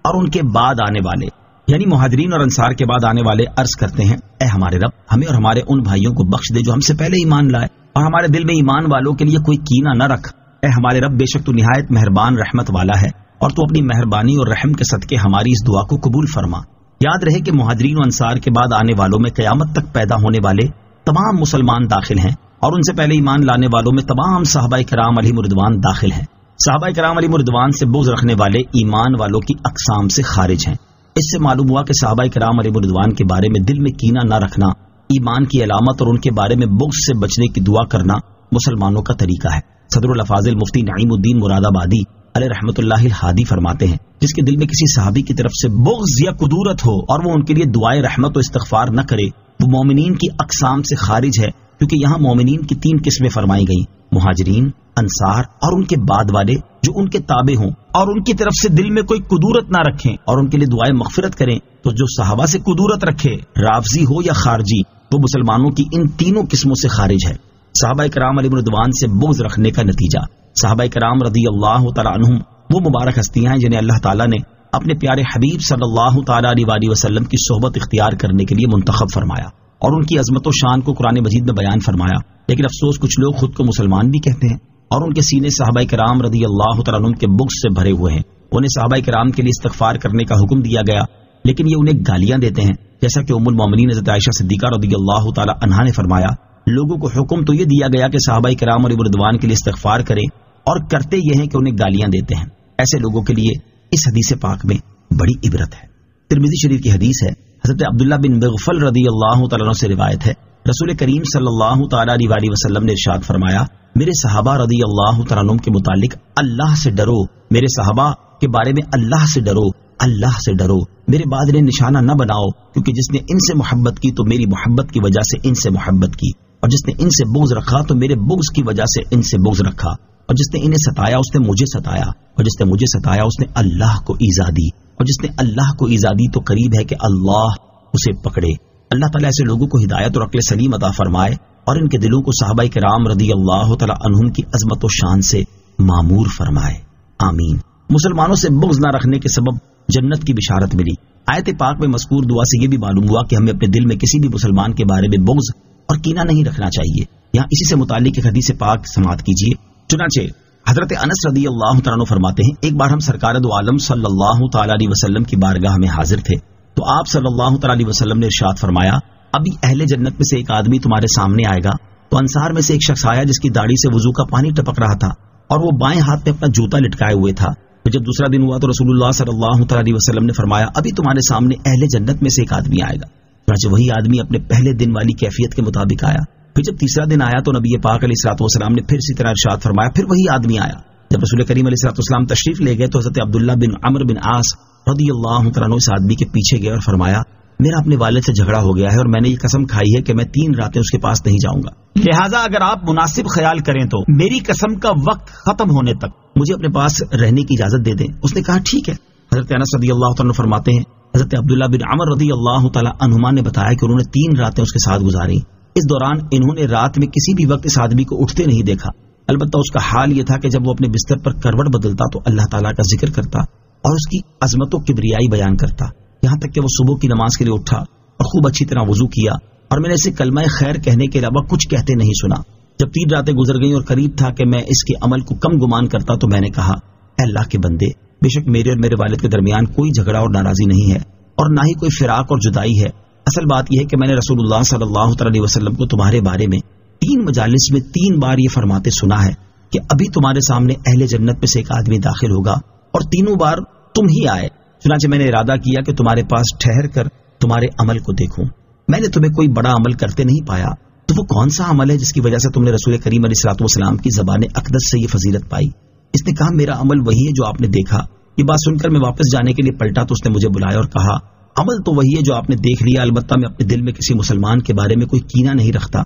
اور ان کے بعد آنے والے یعنی مہاجرین اور انصار کے بعد آنے والے عرض کرتے ہیں اے ہمارے رب ہمیں اور ہمارے ان بھائیوں کو بخش دے جو ہم سے پہلے ایمان لائے اور ہمارے دل میں ایمان والوں کے لیے کوئی کینہ نہ رکھ. اے ہمارے رب بے شک تو نہایت مہربان رحمت والا ہے اور تو اپنی مہربانی اور رحم کے صدقے ہماری اس دعا کو قبول فرما. یاد رہے کہ مہاجرین و انصار کے بعد آنے والوں میں قیامت تک پیدا ہونے والے تمام مسلمان داخل ہیں اور ان سے پہلے ایمان لانے والوں میں تمام صحابہ کرام علیہم رضوان داخل ہیں. صحابہ کرام علیہم رضوان سے بغض رکھنے والے ایمان والوں کی اقسام سے خارج ہیں. اس سے معلوم ہوا کہ صحابہ کرام علیہم رضوان کے بارے میں دل میں کینہ نہ رکھنا ایمان کی علامت اور ان کے بارے میں بغض سے بچنے کی دعا کرنا مسلمانوں کا طریقہ ہے. صدر الافاضل مفتی نعیم الدین مراد آبادی علیہ رحمۃ اللہ الہادی فرماتے ہیں جس کے دل میں کسی صحابی کی طرف سے بغض یا کدورت ہو اور وہ ان کے لیے دعائے رحمت و استغفار نہ کرے وہ مومنین کی اقسام سے خارج ہے کیونکہ یہاں مومنین کی 3 قسمیں فرمائی گئیں مہاجرین انصار اور ان کے بعد والے جو ان کے تابع ہوں اور ان کی طرف سے دل میں کوئی کدورت نہ رکھیں اور ان کے لیے دعائیں مغفرت کریں. تو جو صحابہ سے کدورت رکھے رافضی ہو یا خارجی وہ مسلمانوں کی ان 3 قسموں سے خارج ہے. صحابہ کرام علیہ رضوان سے بغض رکھنے کا نتیجہ صحابہ کرام رضی اللہ تعالی عنہم وہ مبارک ہستیاں ہیں جنہیں اللہ تعالیٰ نے اپنے پیارے حبیب صلی اللہ تعالیٰ علیہ وسلم کی صحبت اختیار کرنے کے لیے منتخب فرمایا اور ان کی عظمت و شان کو قرآن مجید میں بیان فرمایا. لیکن افسوس کچھ لوگ خود کو مسلمان بھی کہتے ہیں اور ان کے سینے صحابہ کرام رضی اللہ تعالیٰ عنہم کے بغض سے بھرے ہوئے ہیں. انہیں صحابہ کرام کے لیے استغفار کرنے کا حکم دیا گیا لیکن یہ انہیں گالیاں دیتے ہیں، جیسا کہ ام المومنین حضرت عائشہ صدیقہ رضی اللہ تعالیٰ عنہا نے فرمایا، لوگوں کو حکم تو یہ دیا گیا کہ صحابہ کرام اور رضوان کے لیے استغفار کریں اور کرتے یہ ہیں کہ انہیں گالیاں دیتے ہیں. ایسے لوگوں کے لیے اس حدیث پاک میں بڑی عبرت ہے. ترمذی شریف کی حدیث ہے، حضرت عبداللہ بن مغفل رضی اللہ تعالیٰ عنہ سے روایت ہے، رسول کریم صلی اللہ تعالیٰ علیہ وسلم نے ارشاد فرمایا، میرے صحابہ رضی اللہ تعالیٰ عنہ کے متعلق اللہ سے ڈرو، میرے صحابہ کے بارے میں اللہ سے ڈرو، اللہ سے ڈرو، میرے بعد انہیں نشانہ نہ بناؤ، کیونکہ جس نے ان سے محبت کی تو میری محبت کی وجہ سے ان سے محبت کی، اور جس نے ان سے بغض رکھا تو میرے بغض کی وجہ سے ان سے بغض رکھا، اور جس نے انہیں ستایا اس نے مجھے ستایا، اور جس نے مجھے ستایا اس نے اللہ کو ایذا دی، اور جس نے اللہ کو ایذا دی تو قریب ہے کہ اللہ اسے پکڑے. اللہ تعالیٰ ایسے لوگوں کو ہدایت اور عقل سلیم عطا فرمائے اور ان کے دلوں کو صحابہ کرام رضی اللہ تعالیٰ عنہم کی عظمت و شان سے معمور فرمائے. آمین. مسلمانوں سے بغض نہ رکھنے کے سبب جنت کی بشارت ملی. آیت پاک میں مذکور دعا سے یہ بھی معلوم ہوا کہ ہمیں اپنے دل میں کسی بھی مسلمان کے بارے میں بغض اور کینہ نہیں رکھنا چاہیے. یہاں اسی سے متعلق ایک حدیث پاک سماعت کیجیے. چنانچہ حضرت انس رضی اللہ تعالیٰ عنہ فرماتے ہیں، ایک بار ہم سرکار دو عالم صلی اللہ تعالیٰ علیہ وسلم کی بارگاہ میں حاضر تھے تو آپ صلی اللہ تعالیٰ علیہ وسلم نے ارشاد فرمایا، ابھی اہل جنت میں سے ایک آدمی تمہارے سامنے آئے گا. تو انصار میں سے ایک شخص آیا جس کی داڑھی سے وضو کا پانی ٹپک رہا تھا اور وہ بائیں ہاتھ میں اپنا جوتا لٹکائے ہوئے تھا. تو جب دوسرا دن ہوا تو رسول اللہ صلی اللہ تعالیٰ علیہ وسلم نے فرمایا، ابھی تمہارے سامنے اہل جنت میں سے ایک آدمی آئے گا. چنانچہ وہی آدمی اپنے پہلے دن والی کیفیت کے مطابق آیا. پھر جب تیسرا دن آیا تو نبی پاک علیہ الصلوۃ والسلام نے پھر اسی طرح ارشاد فرمایا، پھر وہی آدمی آیا. جب رسول کریم علیہ الصلوۃ والسلام تشریف لے گئے تو حضرت عبداللہ بن عمرو بن عاص رضی اللہ تعالیٰ عنہ اس آدمی کے پیچھے گئے اور فرمایا، میرا اپنے والد سے جھگڑا ہو گیا ہے اور میں نے یہ قسم کھائی ہے کہ میں 3 راتیں اس کے پاس نہیں جاؤں گا، لہٰذا اگر آپ مناسب خیال کریں تو میری قسم کا وقت ختم ہونے تک مجھے اپنے پاس رہنے کی اجازت دے دیں. اس نے کہا ٹھیک ہے. حضرت انس رضی اللہ تعالیٰ عنہ فرماتے ہیں، حضرت عبداللہ بن عمر رضی اللہ تعالیٰ عنہما نے بتایا کہ انہوں نے 3 راتیں اس کے ساتھ گزاری. اس دوران انہوں نے رات میں کسی بھی وقت اس آدمی کو اٹھتے نہیں دیکھا. البتہ اس کا حال یہ تھا کہ جب وہ اپنے بستر پر کروٹ بدلتا تو اللہ تعالیٰ کا ذکر کرتا اور اس کی عظمت و کبریائی بیان کرتا، یہاں تک کہ وہ صبح کی نماز کے لیے اٹھا اور خوب اچھی طرح وضو کیا اور میں نے اسے کلمہ خیر کہنے کے علاوہ کچھ کہتے نہیں سنا. جب 3 راتیں گزر گئیں اور قریب تھا کہ میں اس کے عمل کو کم گمان کرتا تو میں نے کہا، اے اللہ کے بندے، بے شک میرے اور میرے والد کے درمیان کوئی جھگڑا اور ناراضی نہیں ہے اور نہ ہی کوئی فراق اور جدائی ہے. اصل بات یہ ہے کہ میں نے رسول اللہ صلی اللہ علیہ وسلم کو تمہارے بارے میں 3 مجالس میں 3 بار یہ فرماتے سنا ہے کہ ابھی تمہارے سامنے اہل جنت میں سے ایک آدمی داخل ہوگا اور تینوں بار تم ہی آئے. چنانچہ میں نے ارادہ کیا کہ تمہارے پاس ٹھہر کر تمہارے عمل کو دیکھوں. میں نے تمہیں کوئی بڑا عمل کرتے نہیں پایا. تو وہ کون سا عمل ہے جس کی وجہ سے تم نے رسول کریم علیہ الصلوۃ والسلام کی زبان اقدس سے یہ فضیلت پائی؟ اس نے کہا، میرا عمل وہی ہے جو آپ نے دیکھا. یہ بات سن کر میں واپس جانے کے لیے پلٹا تو اس نے مجھے بلایا اور کہا، عمل تو وہی ہے جو آپ نے دیکھ لیا، البتہ میں اپنے دل میں کسی مسلمان کے بارے میں کوئی کینہ نہیں رکھتا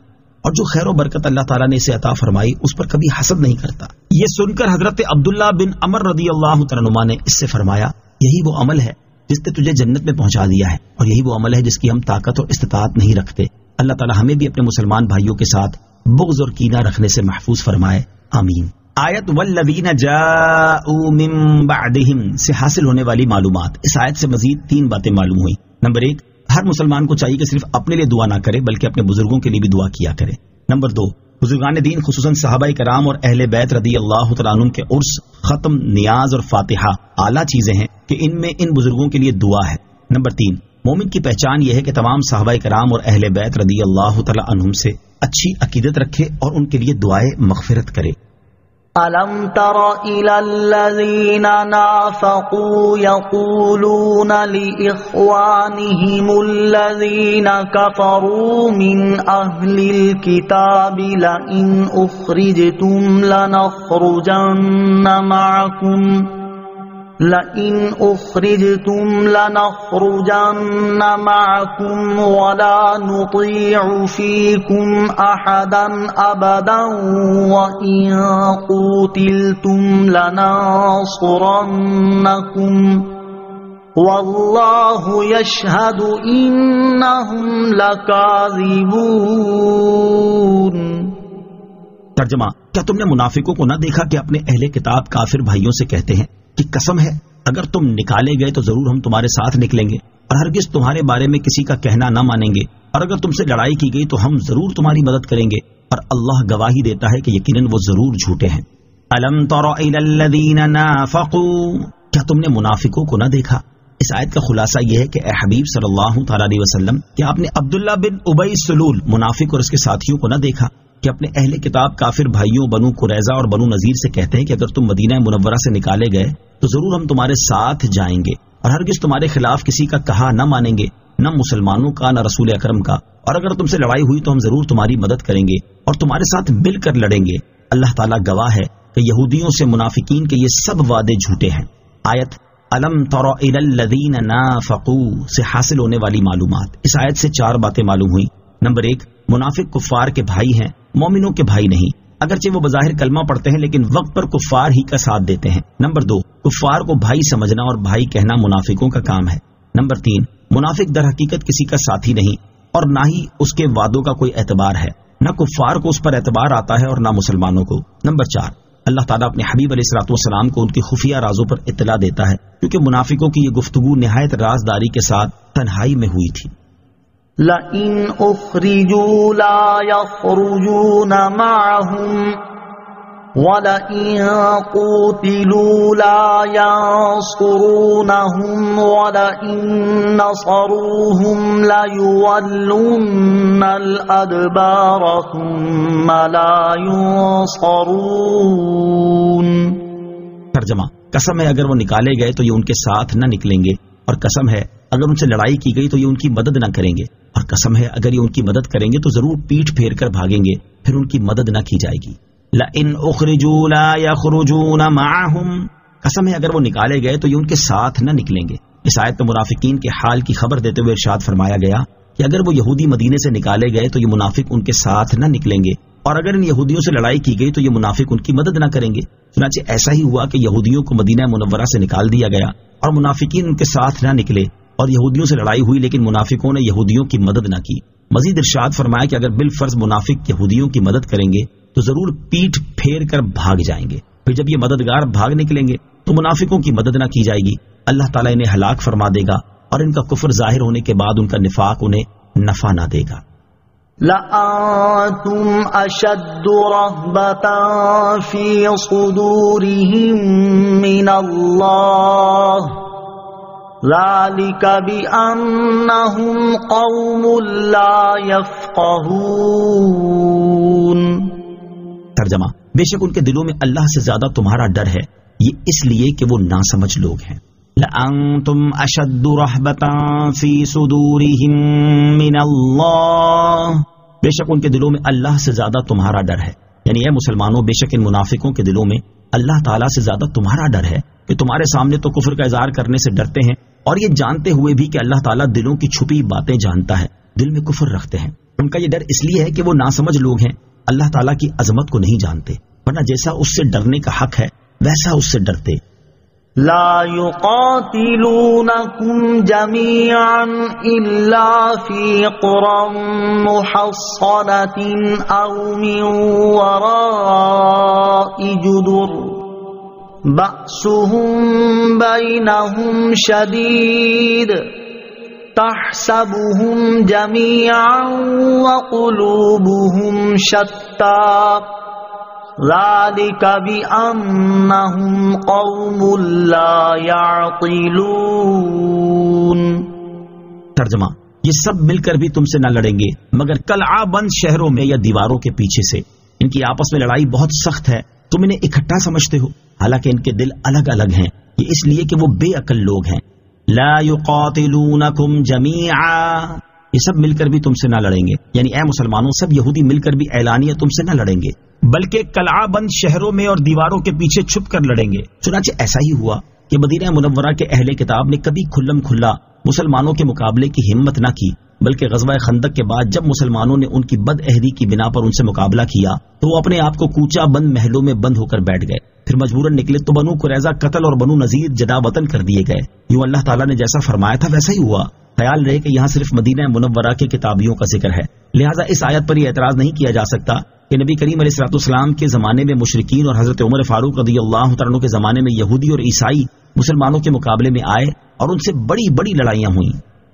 اور جو خیر و برکت اللہ تعالیٰ نے اسے عطا فرمائی اس پر کبھی حسد نہیں کرتا. یہ سن کر حضرت عبداللہ بن عمر رضی اللہ تعالیٰ عنہ نے اس سے فرمایا، یہی وہ عمل ہے جس نے تجھے جنت میں پہنچا دیا ہے اور یہی وہ عمل ہے جس کی ہم طاقت اور استطاعت نہیں رکھتے. اللہ تعالیٰ ہمیں بھی اپنے مسلمان بھائیوں کے ساتھ بغض اور کینہ رکھنے سے محفوظ فرمائے. آمین. آیت والذین جاءوا من بعدہم سے حاصل ہونے والی معلومات. اس آیت سے مزید 3 باتیں معلوم ہوئیں. نمبر 1، ہر مسلمان کو چاہیے کہ صرف اپنے لیے دعا نہ کرے بلکہ اپنے بزرگوں کے لیے بھی دعا کیا کرے. نمبر 2، بزرگان دین خصوصاً صحابہ کرام اور اہل بیت رضی اللہ تعالیٰ عنہم کے عرس، ختم، نیاز اور فاتحہ اعلیٰ چیزیں ہیں کہ ان میں ان بزرگوں کے لیے دعا ہے. نمبر 3، مومن کی پہچان یہ ہے کہ تمام صحابہ کرام اور اہل بیت رضی اللہ تعالیٰ عنہم سے اچھی عقیدت رکھے اور ان کے لیے دعائے مغفرت کرے. أَلَمْ تَرَ إِلَى الَّذِينَ نَافَقُوا يَقُولُونَ لِإِخْوَانِهِمُ الَّذِينَ كَفَرُوا مِنْ أَهْلِ الْكِتَابِ لَئِنْ أُخْرِجْتُمْ لَنَخْرُجَنَّ مَعَكُمْ وَلَا نُطِيعُ فِيكُمْ أَحَدًا أَبَدًا وَإِنْ قُوتِلْتُمْ لَنَنصُرَنَّكُمْ وَاللَّهُ يَشْهَدُ إِنَّهُمْ لَكَاذِبُونَ. ترجمہ، کیا تم نے منافقوں کو نہ دیکھا کہ اپنے اہل کتاب کافر بھائیوں سے کہتے ہیں کہ قسم ہے اگر تم نکالے گئے تو ضرور ہم تمہارے ساتھ نکلیں گے اور ہرگز تمہارے بارے میں کسی کا کہنا نہ مانیں گے، اور اگر تم سے لڑائی کی گئی تو ہم ضرور تمہاری مدد کریں گے، اور اللہ گواہی دیتا ہے کہ یقیناً وہ ضرور جھوٹے ہیں۔ الم تر الی الذین نافقوا، کیا تم نے منافقوں کو نہ دیکھا؟ اس آیت کا خلاصہ یہ ہے کہ اے حبیب صلی اللہ تعالی علیہ وسلم، کیا آپ نے عبداللہ بن ابی سلول منافق اور اس کے ساتھیوں کو نہ دیکھا کہ اپنے اہل کتاب کافر بھائیوں بنو قریظہ اور بنو نذیر سے کہتے ہیں کہ اگر تم مدینہ منورہ سے نکالے گئے تو ضرور ہم تمہارے ساتھ جائیں گے اور ہرگز تمہارے خلاف کسی کا کہا نہ مانیں گے، نہ مسلمانوں کا نہ رسول اکرم کا، اور اگر تم سے لڑائی ہوئی تو ہم ضرور تمہاری مدد کریں گے اور تمہارے ساتھ مل کر لڑیں گے۔ اللہ تعالیٰ گواہ ہے کہ یہودیوں سے منافقین کے یہ سب وعدے جھوٹے ہیں۔ آیت الم تر الی الذین نافقوا سے حاصل ہونے والی معلومات، اس آیت سے 4 باتیں معلوم ہوئی۔ نمبر 1، منافق کفار کے بھائی ہیں، مومنوں کے بھائی نہیں، اگرچہ وہ بظاہر کلمہ پڑھتے ہیں لیکن وقت پر کفار ہی کا ساتھ دیتے ہیں۔ نمبر 2، کفار کو بھائی سمجھنا اور بھائی کہنا منافقوں کا کام ہے۔ نمبر 3، منافق در حقیقت کسی کا ساتھی نہیں اور نہ ہی اس کے وعدوں کا کوئی اعتبار ہے، نہ کفار کو اس پر اعتبار آتا ہے اور نہ مسلمانوں کو۔ نمبر 4، اللہ تعالیٰ اپنے حبیب علیہ الصلوۃ والسلام کو ان کی خفیہ رازوں پر اطلاع دیتا ہے، کیونکہ منافقوں کی یہ گفتگو نہایت رازداری کے ساتھ تنہائی میں ہوئی تھی۔ لئن اخرجوا لا يخرجون معهم وَلَئِن قُوتِلُوا لَا يَنصُرُونَهُمْ وَلَئِن نَصَرُوهُمْ لَيُوَلُّنَّ الْأَدْبَارَ ثُمَّ لَا يُنصَرُونَ۔ ترجمہ، قسم ہے اگر وہ نکالے گئے تو یہ ان کے ساتھ نہ نکلیں گے، اور قسم ہے اگر ان سے لڑائی کی گئی تو یہ ان کی مدد نہ کریں گے، اور قسم ہے اگر یہ ان کی مدد کریں گے تو ضرور پیٹھ پھیر کر بھاگیں گے، پھر ان کی مدد نہ کی جائے گی۔ لَإِنْ أُخْرِجُوا لَا يَخْرُجُونَ مَعَهُمْ، قسم ہے اگر وہ نکالے گئے تو یہ ان کے ساتھ نہ نکلیں گے۔ اس آیت میں منافقین کے حال کی خبر دیتے ہوئے ارشاد فرمایا گیا کہ اگر وہ یہودی مدینے سے نکالے گئے تو یہ منافق ان کے ساتھ نہ نکلیں گے، اور اگر ان یہودیوں سے لڑائی کی گئی تو یہ منافق ان کی مدد نہ کریں گے۔ چنانچہ ایسا ہی ہوا کہ یہودیوں کو مدینہ منورہ سے نکال دیا گیا اور منافقین ان کے ساتھ نہ نکلے، اور یہودیوں سے لڑائی ہوئی لیکن منافقوں نے یہودیوں کی مدد نہ کی۔ مزید ارشاد فرمایا کہ اگر بالفرض منافق یہودیوں کی مدد کریں گے تو ضرور پیٹھ پھیر کر بھاگ جائیں گے، پھر جب یہ مددگار بھاگ نکلیں گے تو منافقوں کی مدد نہ کی جائے گی، اللہ تعالیٰ انہیں ہلاک فرما دے گا اور ان کا کفر ظاہر ہونے کے بعد ان کا نفاق انہیں نفع نہ دے گا۔ لَأَنْتُمْ أَشَدُّ رَهْبَةً فِي صُدُورِهِمْ مِنَ اللَّهِ ذَلِكَ بِأَنَّهُمْ قَوْمٌ لَا يَفْقَهُونَ۔ ترجمہ، بے شک ان کے دلوں میں اللہ سے زیادہ تمہارا ڈر ہے، یہ اس لیے کہ وہ ناسمجھ لوگ ہیں۔ لَأَنْتُمْ أَشَدُّ رَهْبَةً فِي صُدُورِهِمْ مِنَ اللَّهِ، بے شک ان کے دلوں میں اللہ سے زیادہ تمہارا ڈر ہے، یعنی اے مسلمانوں بے شک ان منافقوں کے دلوں میں اللہ تعالیٰ سے زیادہ تمہارا ڈر ہے کہ تمہارے سامنے تو کفر کا اظہار کرنے سے ڈرتے ہیں، اور یہ جانتے ہوئے بھی کہ اللہ تعالیٰ دلوں کی چھپی باتیں جانتا ہے، دل میں کفر رکھتے ہیں۔ ان کا یہ ڈر اس لیے ہے کہ وہ ناسمجھ لوگ ہیں، اللہ تعالیٰ کی عظمت کو نہیں جانتے، ورنہ جیسا اس سے ڈرنے کا حق ہے ویسا اس سے ڈرتے۔ لا يقاتلونكم جميعا إلا في قرى محصنة أو من وراء جدر بأسهم بينهم شديد تحسبهم جميعا وقلوبهم شتى ذَلِكَ بِأَنَّهُمْ قَوْمٌ لَا يَعْقِلُونَ۔ ترجمہ، یہ سب مل کر بھی تم سے نہ لڑیں گے مگر قلعہ بند شہروں میں یا دیواروں کے پیچھے سے۔ ان کی آپس میں لڑائی بہت سخت ہے، تم انہیں اکٹھا سمجھتے ہو، حالانکہ ان کے دل الگ الگ ہیں، یہ اس لیے کہ وہ بے عقل لوگ ہیں۔ لا يقاتلونکم جميعا، یہ سب مل کر بھی تم سے نہ لڑیں گے، یعنی اے مسلمانوں سب یہودی مل کر بھی اعلانیہ تم سے نہ لڑیں گے، بلکہ قلعہ بند شہروں میں اور دیواروں کے پیچھے چھپ کر لڑیں گے۔ چنانچہ ایسا ہی ہوا کہ مدینہ منورہ کے اہل کتاب نے کبھی کھلم کھلا مسلمانوں کے مقابلے کی ہمت نہ کی، بلکہ غزوہ خندق کے بعد جب مسلمانوں نے ان کی بد عہدی کی بنا پر ان سے مقابلہ کیا تو وہ اپنے آپ کو کوچہ بند محلوں میں بند ہو کر بیٹھ گئے، پھر مجبوراً نکلے تو بنو قریظہ قتل اور بنو نذیر جدا وطن کر دیے گئے۔ یوں اللہ تعالیٰ نے جیسا فرمایا تھا ویسا ہی ہوا۔ خیال رہے کہ یہاں صرف مدینہ منورہ کے کتابیوں کا ذکر ہے، لہٰذا اس آیت پر یہ اعتراض نہیں کیا جا سکتا کہ کہ نبی کریم علیہ الصلوۃ والسلام کے زمانے میں مشرکین اور حضرت عمر فاروق رضی اللہ تعالیٰ عنہ کے زمانے میں یہودی اور عیسائی مسلمانوں کے مقابلے میں آئے اور ان سے بڑی بڑی لڑائیاں ہوئیں.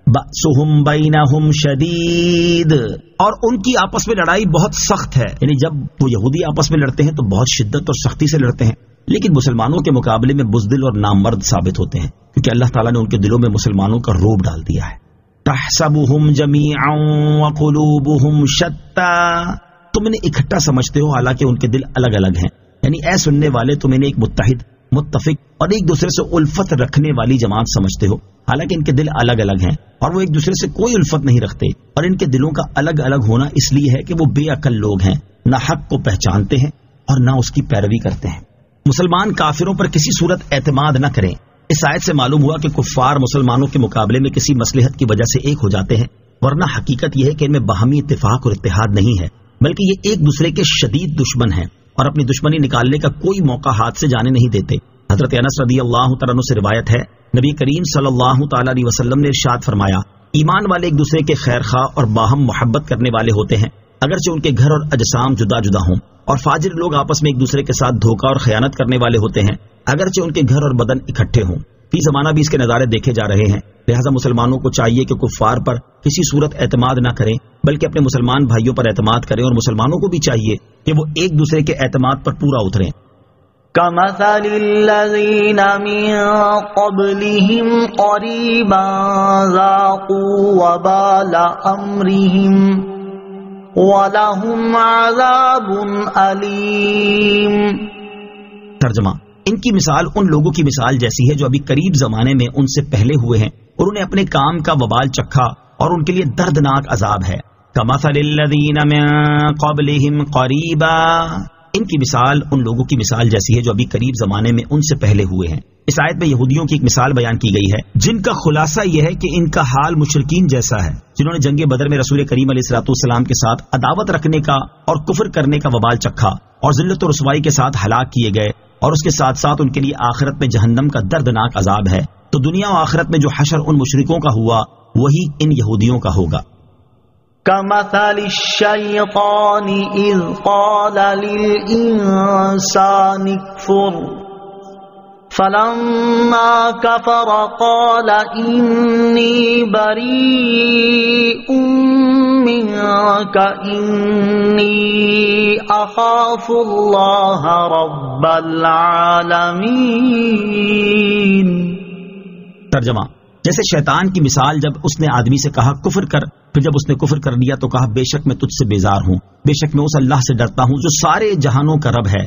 بأسهم بینہم شدید، اور ان کی آپس میں لڑائی بہت سخت ہے. یعنی جب وہ یہودی آپس میں لڑتے ہیں تو بہت شدت اور سختی سے لڑتے ہیں، لیکن مسلمانوں کے مقابلے میں بزدل اور نامرد ثابت ہوتے ہیں، کیونکہ اللہ تعالیٰ نے ان کے دلوں میں مسلمانوں کا رعب ڈال دیا ہے. تحسبهم جميعا وقلوبهم شتى، تم انہیں اکٹھا سمجھتے ہو حالانکہ ان کے دل الگ الگ ہیں. یعنی اے سننے والے، تم انہیں ایک متحد، متفق اور ایک دوسرے سے الفت رکھنے والی جماعت سمجھتے ہو، حالانکہ ان کے دل الگ الگ ہیں اور وہ ایک دوسرے سے کوئی الفت نہیں رکھتے. اور ان کے دلوں کا الگ الگ ہونا اس لیے ہے کہ وہ بے عقل لوگ ہیں، نہ حق کو پہچانتے ہیں اور نہ اس کی پیروی کرتے ہیں. مسلمان کافروں پر کسی صورت اعتماد نہ کریں. اس آیت سے معلوم ہوا کہ کفار مسلمانوں کے مقابلے میں کسی مصلحت کی وجہ سے ایک ہو جاتے ہیں، ورنہ حقیقت یہ ہے کہ ان میں باہمی اتفاق اور اتحاد نہیں ہے، بلکہ یہ ایک دوسرے کے شدید دشمن ہیں اور اپنی دشمنی نکالنے کا کوئی موقع ہاتھ سے جانے نہیں دیتے. حضرت انس رضی اللہ تعالیٰ عنہ سے روایت ہے، نبی کریم صلی اللہ تعالیٰ علیہ وسلم نے ارشاد فرمایا، ایمان والے ایک دوسرے کے خیر خواہ اور باہم محبت کرنے والے ہوتے ہیں، اگرچہ ان کے گھر اور اجسام جدا جدا ہوں. اور فاجر لوگ آپس میں ایک دوسرے کے ساتھ دھوکہ اور خیانت کرنے والے ہوتے ہیں، اگرچہ ان کے گھر اور بدن اکٹھے ہوں. فی زمانہ بھی اس کے نظارے دیکھے جا رہے ہیں. لہذا مسلمانوں کو چاہیے کہ کفار پر کسی صورت اعتماد نہ کریں، بلکہ اپنے مسلمان بھائیوں پر اعتماد کریں، اور مسلمانوں کو بھی چاہیے کہ وہ ایک دوسرے کے اعتماد پر پورا اتریں. كمثل الذين من قبلهم قريبا ذاقوا وبال أمرهم ولهم عذاب أليم. ترجمہ، ان کی مثال ان لوگوں کی مثال جیسی ہے جو ابھی قریب زمانے میں ان سے پہلے ہوئے ہیں اور انہیں اپنے کام کا وبال چکھا اور ان کے لیے دردناک عذاب ہے. كمثل الذين من قبلهم قريبا، ان کی مثال ان لوگوں کی مثال جیسی ہے جو ابھی قریب زمانے میں ان سے پہلے ہوئے ہیں. اس آیت میں یہودیوں کی ایک مثال بیان کی گئی ہے جن کا خلاصہ یہ ہے کہ ان کا حال مشرکین جیسا ہے جنہوں نے جنگ بدر میں رسول کریم علیہ الصلوۃ والسلام کے ساتھ عداوت رکھنے کا اور کفر کرنے کا وبال چکھا اور ذلت و رسوائی کے ساتھ ہلاک کیے گئے، اور اس کے ساتھ ساتھ ان کے لیے آخرت میں جہنم کا دردناک عذاب ہے. تو دنیا و آخرت میں جو حشر ان مشرکوں کا ہوا وہی ان یہودیوں کا ہوگا. كمثل الشيطان إذ قال للإنسان اكفر فلما كفر قال إني بريء منك إني أخاف الله رب العالمين. ترجمہ، جیسے شیطان کی مثال جب اس نے آدمی سے کہا کفر کر، پھر جب اس نے کفر کر لیا تو کہا بے شک میں تجھ سے بیزار ہوں، بے شک میں اس اللہ سے ڈرتا ہوں جو سارے جہانوں کا رب ہے.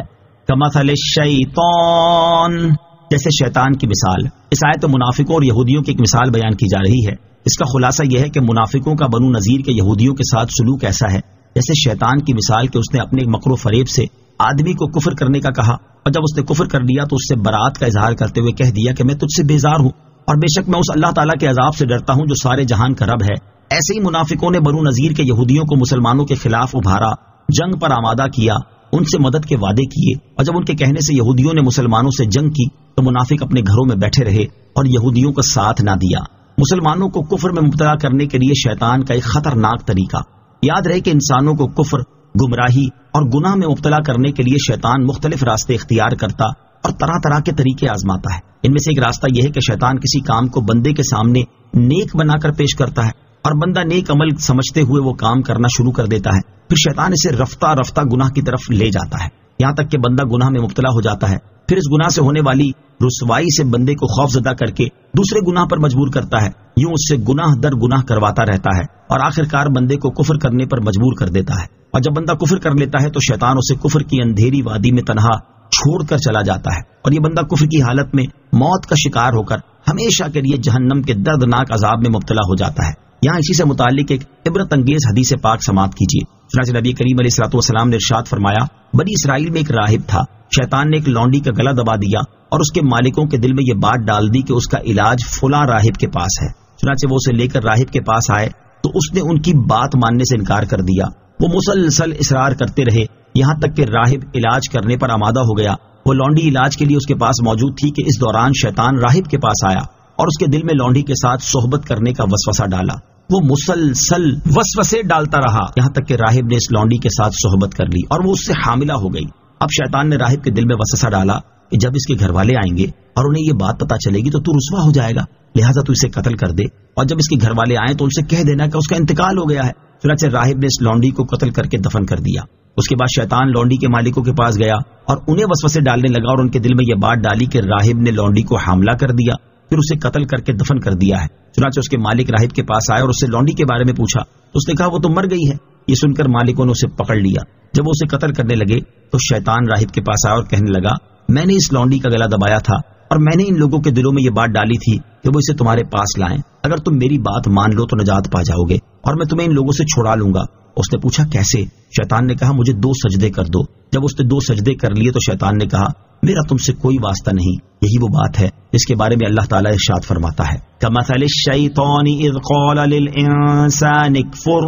کمثل الشیطان، جیسے شیطان کی مثال. اس آیت میں منافقوں اور یہودیوں کی ایک مثال بیان کی جا رہی ہے. اس کا خلاصہ یہ ہے کہ منافقوں کا بنو نذیر کے یہودیوں کے ساتھ سلوک ایسا ہے جیسے شیطان کی مثال کہ اس نے اپنے مکر و فریب سے آدمی کو کفر کرنے کا کہا، اور جب اس نے کفر کر لیا تو اس سے برات کا اظہار کرتے ہوئے کہہ دیا کہ میں تجھ سے بیزار ہوں اور بے شک میں اس اللہ تعالیٰ کے عذاب سے ڈرتا ہوں جو سارے جہان کا رب ہے. ایسے ہی منافقوں نے بنو نذیر کے یہودیوں کو مسلمانوں کے خلاف ابھارا، جنگ پر آمادہ کیا، ان سے مدد کے وعدے کیے، اور جب ان کے کہنے سے یہودیوں نے مسلمانوں سے جنگ کی تو منافق اپنے گھروں میں بیٹھے رہے اور یہودیوں کا ساتھ نہ دیا. مسلمانوں کو کفر میں مبتلا کرنے کے لیے شیطان کا ایک خطرناک طریقہ. یاد رہے کہ انسانوں کو کفر، گمراہی اور گناہ میں مبتلا کرنے کے لیے شیطان مختلف راستے اختیار کرتا اور طرح طرح کے طریقے آزماتا ہے. ان میں سے ایک راستہ یہ ہے کہ شیطان کسی کام کو بندے کے سامنے نیک بنا کر پیش کرتا ہے اور بندہ نیک عمل سمجھتے ہوئے وہ کام کرنا شروع کر دیتا ہے. پھر شیطان اسے رفتہ رفتہ گناہ کی طرف لے جاتا ہے، یہاں تک کہ بندہ گناہ میں مبتلا ہو جاتا ہے. پھر اس گناہ سے ہونے والی رسوائی سے بندے کو خوف زدہ کر کے دوسرے گناہ پر مجبور کرتا ہے. یوں اس سے گناہ در گناہ کرواتا رہتا ہے اور آخر کار بندے کو کفر کرنے پر مجبور کر دیتا ہے. اور جب بندہ کفر کر لیتا ہے تو شیطان اسے کفر کی اندھیری وادی میں تنہا چھوڑ کر چلا جاتا ہے، اور یہ بندہ کفر کی حالت میں موت کا شکار ہو کر ہمیشہ کے لیے جہنم کے دردناک عذاب میں مبتلا ہو جاتا ہے. یہاں اسی سے متعلق ایک عبرت انگیز حدیث پاک سماعت کیجیے. چنانچہ نبی کریم علیہ الصلوۃ والسلام نے ارشاد فرمایا، بنی اسرائیل میں ایک راہب تھا. شیطان نے ایک لونڈی کا گلا دبا دیا اور اس کے مالکوں کے دل میں یہ بات ڈال دی کہ اس کا علاج فلاں راہب کے پاس ہے. چنانچہ وہ اسے لے کر راہب کے پاس آئے تو اس نے ان کی بات ماننے سے انکار کر دیا. وہ مسلسل اصرار کرتے رہے یہاں تک کہ راہب علاج کرنے پر آمادہ ہو گیا. وہ لونڈی علاج کے لیے اس کے پاس موجود تھی کہ اس دوران شیطان راہب کے پاس آیا اور اس کے دل میں لونڈی کے ساتھ صحبت کرنے کا وسوسہ ڈالا. وہ مسلسل وسوسے ڈالتا رہا یہاں تک کہ راہب نے اس لونڈی کے ساتھ صحبت کر لی اور وہ اس سے حاملہ ہو گئی۔ اب شیطان نے راہب کے دل میں وسوسہ ڈالا کہ جب اس کے گھر والے آئیں گے اور انہیں یہ بات پتا چلے گی تو رسوا ہو جائے گا، لہٰذا تو اسے قتل کر دے، اور جب اس کے گھر والے آئیں تو ان سے کہہ دینا کہ اس کا انتقال ہو گیا ہے۔ چنانچہ راہب نے اس لونڈی کو قتل کر کے دفن کر دیا۔ اس کے بعد شیطان لونڈی کے مالکوں کے پاس گیا اور انہیں وسوسے ڈالنے لگا اور ان کے دل میں یہ بات ڈالی کہ راہب نے لونڈی کو حاملہ کر دیا، پھر اسے قتل کر کے دفن کر دیا ہے۔ چنانچہ اس کے مالک راہب کے پاس آئے اور اس سے لونڈی کے بارے میں پوچھا تو اس نے کہا وہ تو مر گئی ہے۔ یہ سن کر مالکوں نے اسے پکڑ لیا۔ جب وہ اسے قتل کرنے لگے تو شیطان راہب کے پاس آیا اور کہنے لگا میں نے اس لونڈی کا گلا دبایا تھا اور میں نے ان لوگوں کے دلوں میں یہ بات ڈالی تھی کہ وہ اسے تمہارے پاس لائیں، اگر تم میری بات مان لو تو نجات پا جاؤ گے اور میں تمہیں ان لوگوں سے چھڑا لوں گا۔ اس نے پوچھا کیسے؟ شیطان نے کہا مجھے 2 سجدے کر دو۔ جب اس نے 2 سجدے کر لیے تو شیطان نے کہا میرا تم سے کوئی واسطہ نہیں۔ یہی وہ بات ہے جس کے بارے میں اللہ تعالیٰ ارشاد فرماتا ہے کمثل الشیطان اذ قال للانسان اکفر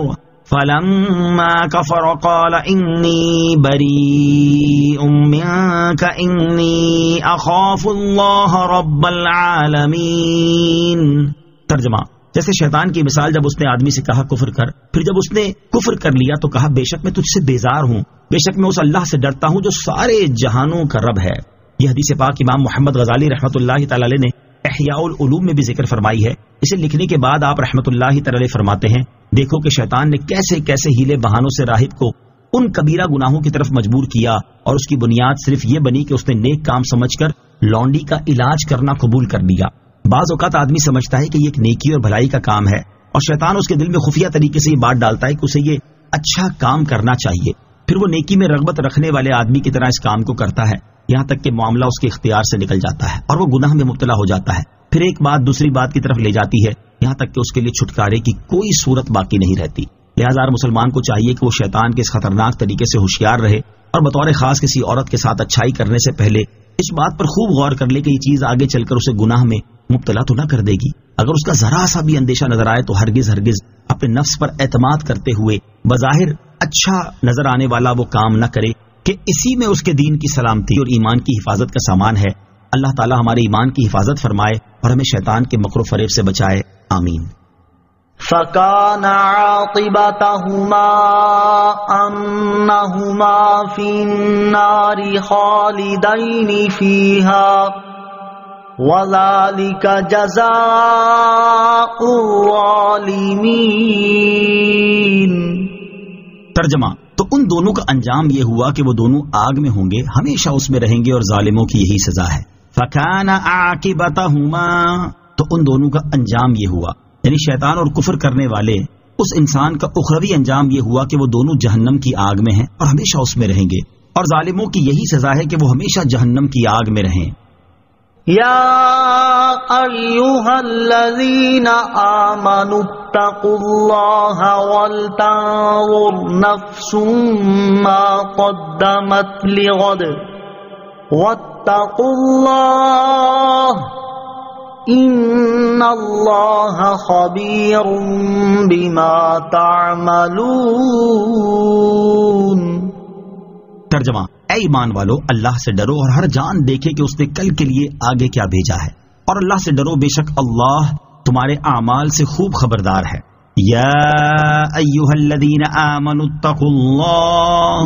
فلما کفر قال انی بریء منک انی اخاف اللہ رب العالمین۔ ترجمہ، جیسے شیطان کی مثال جب اس نے آدمی سے کہا کفر کر، پھر جب اس نے کفر کر لیا تو کہا بے شک میں تجھ سے بیزار ہوں، بے شک میں اس اللہ سے ڈرتا ہوں جو سارے جہانوں کا رب ہے۔ یہ حدیث پاک امام محمد غزالی رحمۃ اللہ تعالی علیہ نے احیاء العلوم میں بھی ذکر فرمائی ہے۔ اسے لکھنے کے بعد آپ رحمۃ اللہ تعالی علیہ فرماتے ہیں دیکھو کہ شیطان نے کیسے کیسے ہیلے بہانوں سے راہب کو ان کبیرہ گناہوں کی طرف مجبور کیا، اور اس کی بنیاد صرف یہ بنی کہ اس نے نیک کام سمجھ کر لونڈی کا علاج کرنا قبول کر لیا۔ بعض اوقات آدمی سمجھتا ہے کہ یہ ایک نیکی اور بھلائی کا کام ہے اور شیطان اس کے دل میں خفیہ طریقے سے یہ بات ڈالتا ہے کہ اسے یہ اچھا کام کرنا چاہیے، پھر وہ نیکی میں رغبت رکھنے والے آدمی کی طرح اس کام کو کرتا ہے یہاں تک کہ معاملہ اس کے اختیار سے نکل جاتا ہے اور وہ گناہ میں مبتلا ہو جاتا ہے۔ پھر ایک بات دوسری بات کی طرف لے جاتی ہے یہاں تک کہ اس کے لیے چھٹکارے کی کوئی صورت باقی نہیں رہتی۔ لہٰذا ہر مسلمان کو چاہیے کہ وہ شیطان کے اس خطرناک طریقے سے ہوشیار رہے اور بطور خاص کسی عورت کے ساتھ اچھائی کرنے سے پہلے اس بات پر خوب غور کر لے کہ یہ چیز آگے چل کر اسے گناہ میں مبتلا تو نہ کر دے گی۔ اگر اس کا ذرا سا بھی اندیشہ نظر آئے تو ہرگز اپنے نفس پر اعتماد کرتے ہوئے بظاہر اچھا نظر آنے والا وہ کام نہ کرے کہ اسی میں اس کے دین کی سلامتی اور ایمان کی حفاظت کا سامان ہے۔ اللہ تعالی ہمارے ایمان کی حفاظت فرمائے اور ہمیں شیطان کے مکر و فریب سے بچائے، آمین۔ فَكَانَ عَاقِبَتَهُمَا أَنَّهُمَا فِي النَّارِ خَالِدَيْنِ فِيهَا وَذَلِكَ جَزَاءُ الظَّالِمِينَ۔ ترجمہ، تو ان دونوں کا انجام یہ ہوا کہ وہ دونوں آگ میں ہوں گے، ہمیشہ اس میں رہیں گے اور ظالموں کی یہی سزا ہے۔ فَكَانَ عَاقِبَتَهُمَا، تو ان دونوں کا انجام یہ ہوا، یعنی شیطان اور کفر کرنے والے اس انسان کا اخروی انجام یہ ہوا کہ وہ دونوں جہنم کی آگ میں ہیں اور ہمیشہ اس میں رہیں گے، اور ظالموں کی یہی سزا ہے کہ وہ ہمیشہ جہنم کی آگ میں رہیں۔ یا ایھا الذین آمنوا اتقوا اللہ ولتنظر نفس ما قدمت لغد واتقوا اللہ ان اللہ خبیر بما تعملون۔ ترجمہ، اے ایمان والو اللہ سے ڈرو اور ہر جان دیکھے کہ اس نے کل کے لیے آگے کیا بھیجا ہے، اور اللہ سے ڈرو بے شک اللہ تمہارے اعمال سے خوب خبردار ہے۔ یا ایھا الذین آمنوا اتقوا اللہ،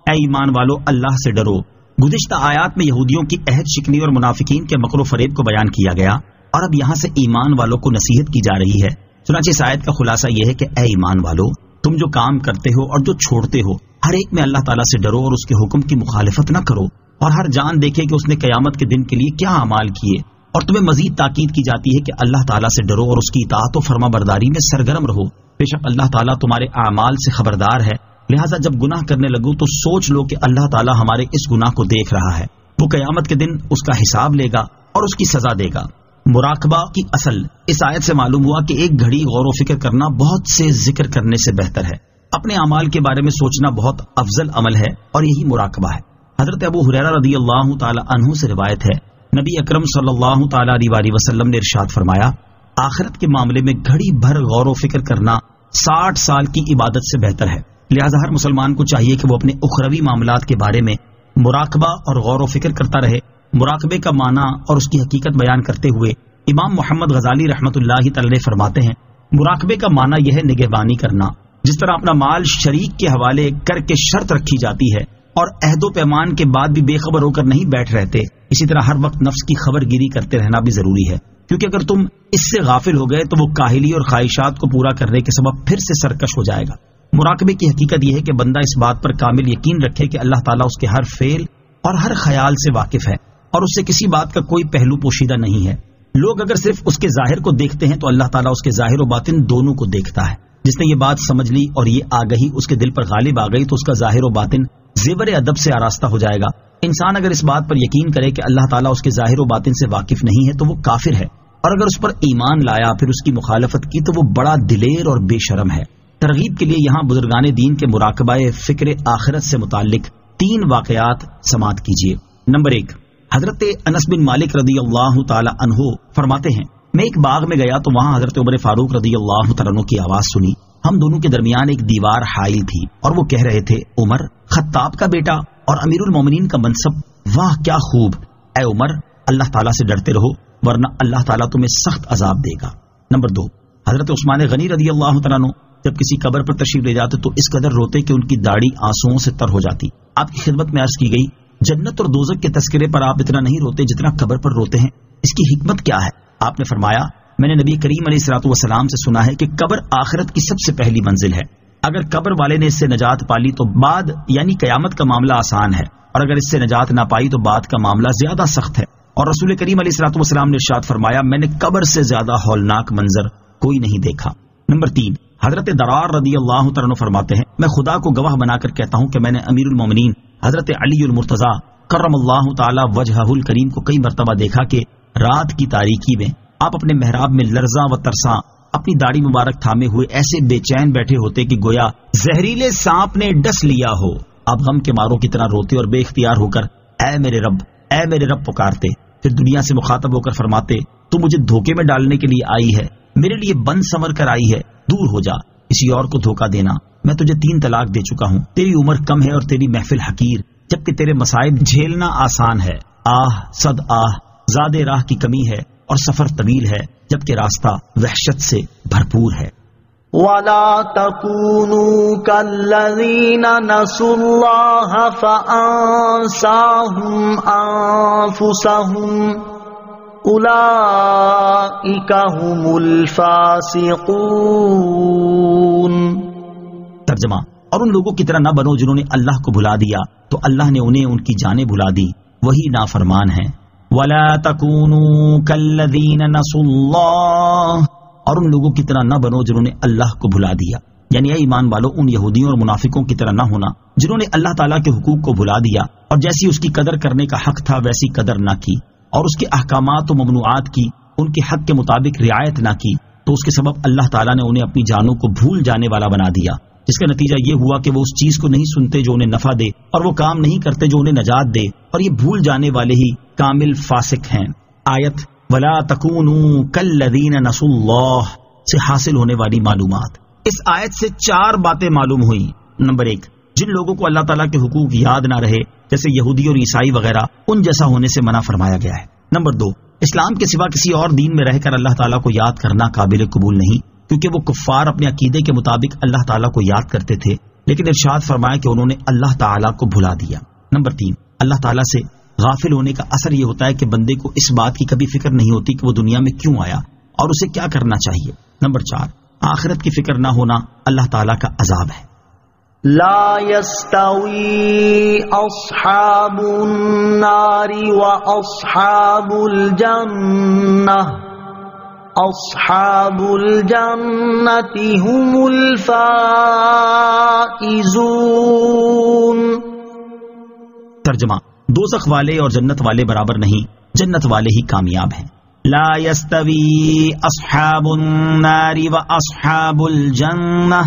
اے ایمان والو اللہ سے ڈرو۔ گزشتہ آیات میں یہودیوں کی عہد شکنی اور منافقین کے مکر و فریب کو بیان کیا گیا، اور اب یہاں سے ایمان والوں کو نصیحت کی جا رہی ہے۔ چنانچہ اس آیت کا خلاصہ یہ ہے کہ اے ایمان والو، تم جو کام کرتے ہو اور جو چھوڑتے ہو ہر ایک میں اللہ تعالیٰ سے ڈرو اور اس کے حکم کی مخالفت نہ کرو، اور ہر جان دیکھے کہ اس نے قیامت کے دن کے لیے کیا اعمال کیے، اور تمہیں مزید تاکید کی جاتی ہے کہ اللہ تعالیٰ سے ڈرو اور اس کی اطاعت و فرما برداری میں سرگرم رہو، بے شک اللہ تعالیٰ تمہارے اعمال سے خبردار ہے۔ لہٰذا جب گناہ کرنے لگو تو سوچ لو کہ اللہ تعالیٰ ہمارے اس گناہ کو دیکھ رہا ہے، وہ قیامت کے دن اس کا حساب لے گا اور اس کی سزا دے گا۔ مراقبہ کی اصل اس آیت سے معلوم ہوا کہ ایک گھڑی غور و فکر کرنا بہت سے ذکر کرنے سے بہتر ہے۔ اپنے اعمال کے بارے میں سوچنا بہت افضل عمل ہے اور یہی مراقبہ ہے۔ حضرت ابو ہریرہ رضی اللہ تعالی عنہ سے روایت ہے، نبی اکرم صلی اللہ تعالی علیہ وسلم نے ارشاد فرمایا، آخرت کے معاملے میں گھڑی بھر غور و فکر کرنا 60 سال کی عبادت سے بہتر ہے۔ لہذا ہر مسلمان کو چاہیے کہ وہ اپنے اخروی معاملات کے بارے میں مراقبہ اور غور و فکر کرتا رہے۔ مراقبے کا معنی اور اس کی حقیقت بیان کرتے ہوئے امام محمد غزالی رحمۃ اللہ تعالی فرماتے ہیں مراقبے کا معنی یہ ہے نگہبانی کرنا. جس طرح اپنا مال شریک کے حوالے کر کے شرط رکھی جاتی ہے اور عہد و پیمان کے بعد بھی بے خبر ہو کر نہیں بیٹھ رہتے، اسی طرح ہر وقت نفس کی خبر گیری کرتے رہنا بھی ضروری ہے، کیونکہ اگر تم اس سے غافل ہو گئے تو وہ کاہلی اور خواہشات کو پورا کرنے کے سبب پھر سے سرکش ہو جائے گا. مراقبے کی حقیقت یہ ہے کہ بندہ اس بات پر کامل یقین رکھے کہ اللہ تعالیٰ اس کے ہر فعل اور ہر خیال سے واقف ہے اور اس سے کسی بات کا کوئی پہلو پوشیدہ نہیں ہے. لوگ اگر صرف اس کے ظاہر کو دیکھتے ہیں تو اللہ تعالیٰ اس کے ظاہر و باطن دونوں کو دیکھتا ہے. جس نے یہ بات سمجھ لی اور یہ آگہی اس کے دل پر غالب آ گئی تو اس کا ظاہر و باطن زیور ادب سے آراستہ ہو جائے گا. انسان اگر اس بات پر یقین کرے کہ اللہ تعالیٰ اس کے ظاہر و باطن سے واقف نہیں ہے تو وہ کافر ہے، اور اگر اس پر ایمان لایا پھر اس کی مخالفت کی تو وہ بڑا دلیر اور بے شرم ہے. ترغیب کے لیے یہاں بزرگان دین کے مراقبہ فکر آخرت سے متعلق 3 واقعات سماعت کیجیے. نمبر 1، حضرت انس بن مالک رضی اللہ تعالی عنہ فرماتے ہیں میں ایک باغ میں گیا تو وہاں حضرت عمر فاروق رضی اللہ تعالی عنہ کی آواز سنی. ہم دونوں کے درمیان ایک دیوار حائل تھی اور وہ کہہ رہے تھے، عمر خطاب کا بیٹا اور امیر المومنین کا منصب، واہ کیا خوب. اے عمر اللہ تعالیٰ سے ڈرتے رہو ورنہ اللہ تعالیٰ تمہیں سخت عذاب دے گا. نمبر 2، حضرت عثمان غنی رضی اللہ تعالیٰ عنہ جب کسی قبر پر تشریف لے جاتے تو اس قدر روتے کہ ان کی داڑھی آنسوؤں سے تر ہو جاتی. آپ کی خدمت میں عرض کی گئی جنت اور دوزخ کے تذکرے پر آپ اتنا نہیں روتے جتنا قبر پر روتے ہیں، اس کی حکمت کیا ہے؟ آپ نے فرمایا میں نے نبی کریم علیہ الصلوۃ والسلام سے سنا ہے کہ قبر آخرت کی سب سے پہلی منزل ہے. اگر قبر والے نے اس سے نجات پالی تو بعد یعنی قیامت کا معاملہ آسان ہے، اور اگر اس سے نجات نہ پائی تو بعد کا معاملہ زیادہ سخت ہے. اور رسول کریم علیہ الصلوۃ والسلام نے ارشاد فرمایا میں نے قبر سے زیادہ ہولناک منظر کوئی نہیں دیکھا. نمبر 3، حضرت درار رضی اللہ تعالیٰ عنہ فرماتے ہیں میں خدا کو گواہ بنا کر کہتا ہوں کہ میں نے امیر المومنین حضرت علی المرتضیٰ کرم اللہ تعالی وجہہ الکریم کو کئی مرتبہ دیکھا کہ رات کی تاریکی میں آپ اپنے محراب میں لرزاں و ترساں اپنی داڑھی مبارک تھامے ہوئے ایسے بے چین بیٹھے ہوتے کہ گویا زہریلے سانپ نے ڈس لیا ہو. آپ غم کے ماروں کی طرح روتے اور بے اختیار ہو کر اے میرے رب پکارتے. پھر دنیا سے مخاطب ہو کر فرماتے تو مجھے دھوکے میں ڈالنے کے لیے آئی ہے، میرے لیے بند سنور کر آئی ہے، دور ہو جا، کسی اور کو دھوکہ دینا. میں تجھے 3 طلاق دے چکا ہوں، تیری عمر کم ہے اور تیری محفل حقیر، جبکہ تیرے مصائب جھیلنا آسان ہے. آہ صد آہ، زیادہ راہ کی کمی ہے اور سفر طویل ہے، جبکہ راستہ وحشت سے بھرپور ہے. وَلَا تَكُونُوا كَالَّذِينَ نَسُوا اللَّهَ فَأَنسَاهُمْ أَنفُسَهُمْ أُولَئِكَ هُمُ الْفَاسِقُونَ. ترجمہ، اور ان لوگوں کی طرح نہ بنو جنہوں نے اللہ کو بھلا دیا تو اللہ نے انہیں ان کی جانیں بھلا دی، وہی نافرمان ہیں. وَلَا تَكُونُوا كَالَّذِينَ نَسُوا اللَّهَ، اور ان لوگوں کی طرح نہ بنو جنہوں نے اللہ کو بھلا دیا. یعنی اے ایمان والو ان یہودیوں اور منافقوں کی طرح نہ ہونا جنہوں نے اللہ تعالیٰ کے حقوق کو بھلا دیا اور جیسی اس کی قدر کرنے کا حق تھا ویسی قدر نہ کی، اور اس کے احکامات و ممنوعات کی ان کے حق کے مطابق رعایت نہ کی، تو اس کے سبب اللہ تعالیٰ نے انہیں اپنی جانوں کو بھول جانے والا بنا دیا، جس کا نتیجہ یہ ہوا کہ وہ اس چیز کو نہیں سنتے جو انہیں نفع دے اور وہ کام نہیں کرتے جو انہیں نجات دے، اور یہ بھول جانے والے ہی کامل فاسق ہیں. آیت وَلَا تَكُونُوا كَالَّذِينَ نَسُوا اللَّهَ سے حاصل ہونے والی معلومات. اس آیت سے 4 باتیں معلوم ہوئی. نمبر 1، جن لوگوں کو اللہ تعالیٰ کے حقوق یاد نہ رہے جیسے یہودی اور عیسائی وغیرہ، ان جیسا ہونے سے منع فرمایا گیا ہے. نمبر 2، اسلام کے سوا کسی اور دین میں رہ کر اللہ تعالیٰ کو یاد کرنا قابل قبول نہیں، کیونکہ وہ کفار اپنے عقیدے کے مطابق اللہ تعالیٰ کو یاد کرتے تھے لیکن ارشاد فرمایا کہ انہوں نے اللہ تعالیٰ کو بھلا دیا. نمبر 3، اللہ تعالیٰ سے غافل ہونے کا اثر یہ ہوتا ہے کہ بندے کو اس بات کی کبھی فکر نہیں ہوتی کہ وہ دنیا میں کیوں آیا اور اسے کیا کرنا چاہیے. نمبر 4، آخرت کی فکر نہ ہونا اللہ تعالیٰ کا عذاب ہے. لا يستوي أصحاب النار وأصحاب الجنة أصحاب الجنة هم الفائزون. ترجمہ، دوزخ والے اور جنت والے برابر نہیں، جنت والے ہی کامیاب ہیں. لا يستوي اصحاب النار واصحاب الجنہ،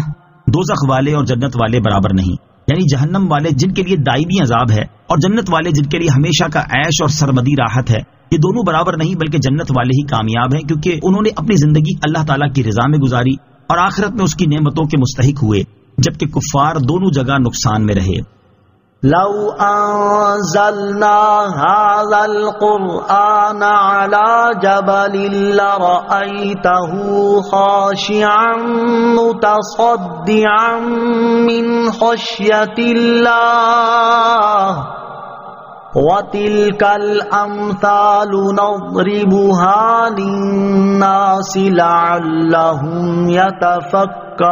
دوزخ والے اور جنت والے برابر نہیں، یعنی جہنم والے جن کے لیے دائمی عذاب ہے اور جنت والے جن کے لیے ہمیشہ کا عیش اور سرمدی راحت ہے، یہ دونوں برابر نہیں بلکہ جنت والے ہی کامیاب ہیں، کیونکہ انہوں نے اپنی زندگی اللہ تعالیٰ کی رضا میں گزاری اور آخرت میں اس کی نعمتوں کے مستحق ہوئے، جبکہ کفار دونوں جگہ نقصان میں رہے. لو انزلنا هذا القرآن على جبل لرأيته خاشعا متصدعا من خشية الله وَتِلْكَ الْأَمْثَالُ نَضْرِبُهَا لِلنَّاسِ لَعَلَّهُمْ يَتَفَكَّرُونَ۔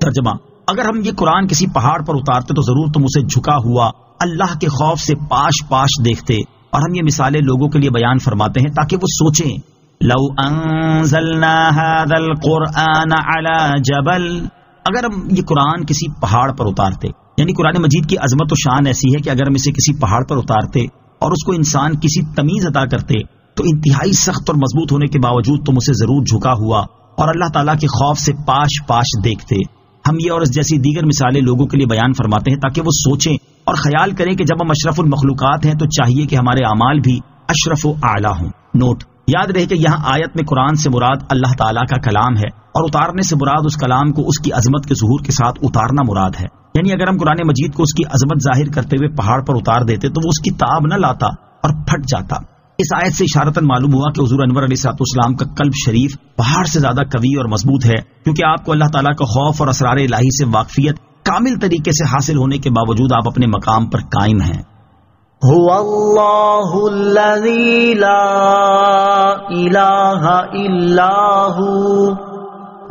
ترجمہ: اگر ہم یہ قرآن کسی پہاڑ پر اتارتے تو ضرور تم اسے جھکا ہوا اللہ کے خوف سے پاش پاش دیکھتے، اور ہم یہ مثالیں لوگوں کے لیے بیان فرماتے ہیں تاکہ وہ سوچیں۔ لو انزلنا هذا القرآن على جبل، اگر ہم یہ قرآن کسی پہاڑ پر اتارتے، یعنی قرآن مجید کی عظمت و شان ایسی ہے کہ اگر ہم اسے کسی پہاڑ پر اتارتے اور اس کو انسان کسی تمیز عطا کرتے تو انتہائی سخت اور مضبوط ہونے کے باوجود تم اسے ضرور جھکا ہوا اور اللہ تعالیٰ کے خوف سے پاش پاش دیکھتے۔ ہم یہ اور اس جیسی دیگر مثالیں لوگوں کے لیے بیان فرماتے ہیں تاکہ وہ سوچیں اور خیال کریں کہ جب ہم اشرف المخلوقات ہیں تو چاہیے کہ ہمارے اعمال بھی اشرف و اعلیٰ ہوں۔ نوٹ: یاد رہے کہ یہاں آیت میں قرآن سے مراد اللہ تعالیٰ کا کلام ہے، اور اتارنے سے مراد اس کلام کو اس کی عظمت کے ظہور کے ساتھ اتارنا مراد ہے۔ یعنی اگر ہم قرآن مجید کو اس کی عظمت ظاہر کرتے ہوئے پہاڑ پر اتار دیتے تو وہ اس کی تاب نہ لاتا اور پھٹ جاتا۔ اس آیت سے اشارتاً معلوم ہوا کہ حضور انور علیہ السلام کا قلب شریف پہاڑ سے زیادہ قوی اور مضبوط ہے، کیونکہ آپ کو اللہ تعالیٰ کا خوف اور اسرار الہی سے واقفیت کامل طریقے سے حاصل ہونے کے باوجود آپ اپنے مقام پر قائم ہیں۔ هو اللہ الذی لا الہ الا ہو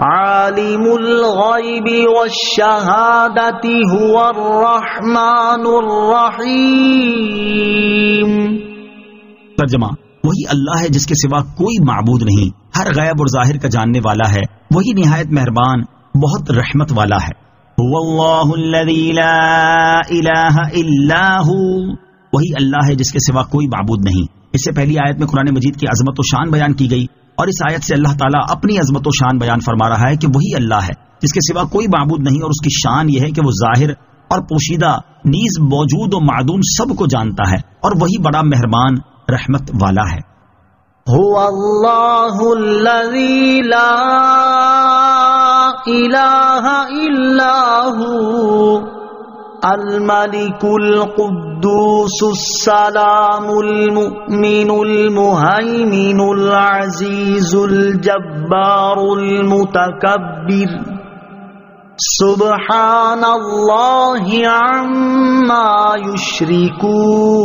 عالم الغیب والشہادۃ هو الرحمن الرحیم۔ ترجمہ: وہی اللہ ہے جس کے سوا کوئی معبود نہیں، ہر غیب اور ظاہر کا جاننے والا ہے، وہی نہایت مہربان بہت رحمت والا ہے۔ هو اللہ الذی لا الہ الا ہو، وہی اللہ ہے جس کے سوا کوئی معبود نہیں۔ اس سے پہلی آیت میں قرآن مجید کی عظمت و شان بیان کی گئی، اور اس آیت سے اللہ تعالیٰ اپنی عظمت و شان بیان فرما رہا ہے کہ وہی اللہ ہے جس کے سوا کوئی معبود نہیں، اور اس کی شان یہ ہے کہ وہ ظاہر اور پوشیدہ نیز موجود و معدوم سب کو جانتا ہے، اور وہی بڑا مہربان رحمت والا ہے۔ هو اللہ الذی لا الہ الا هو الملك القدوس السلام المؤمن المهيمن العزيز الجبار المتكبر سبحان اللہ عما يشركون۔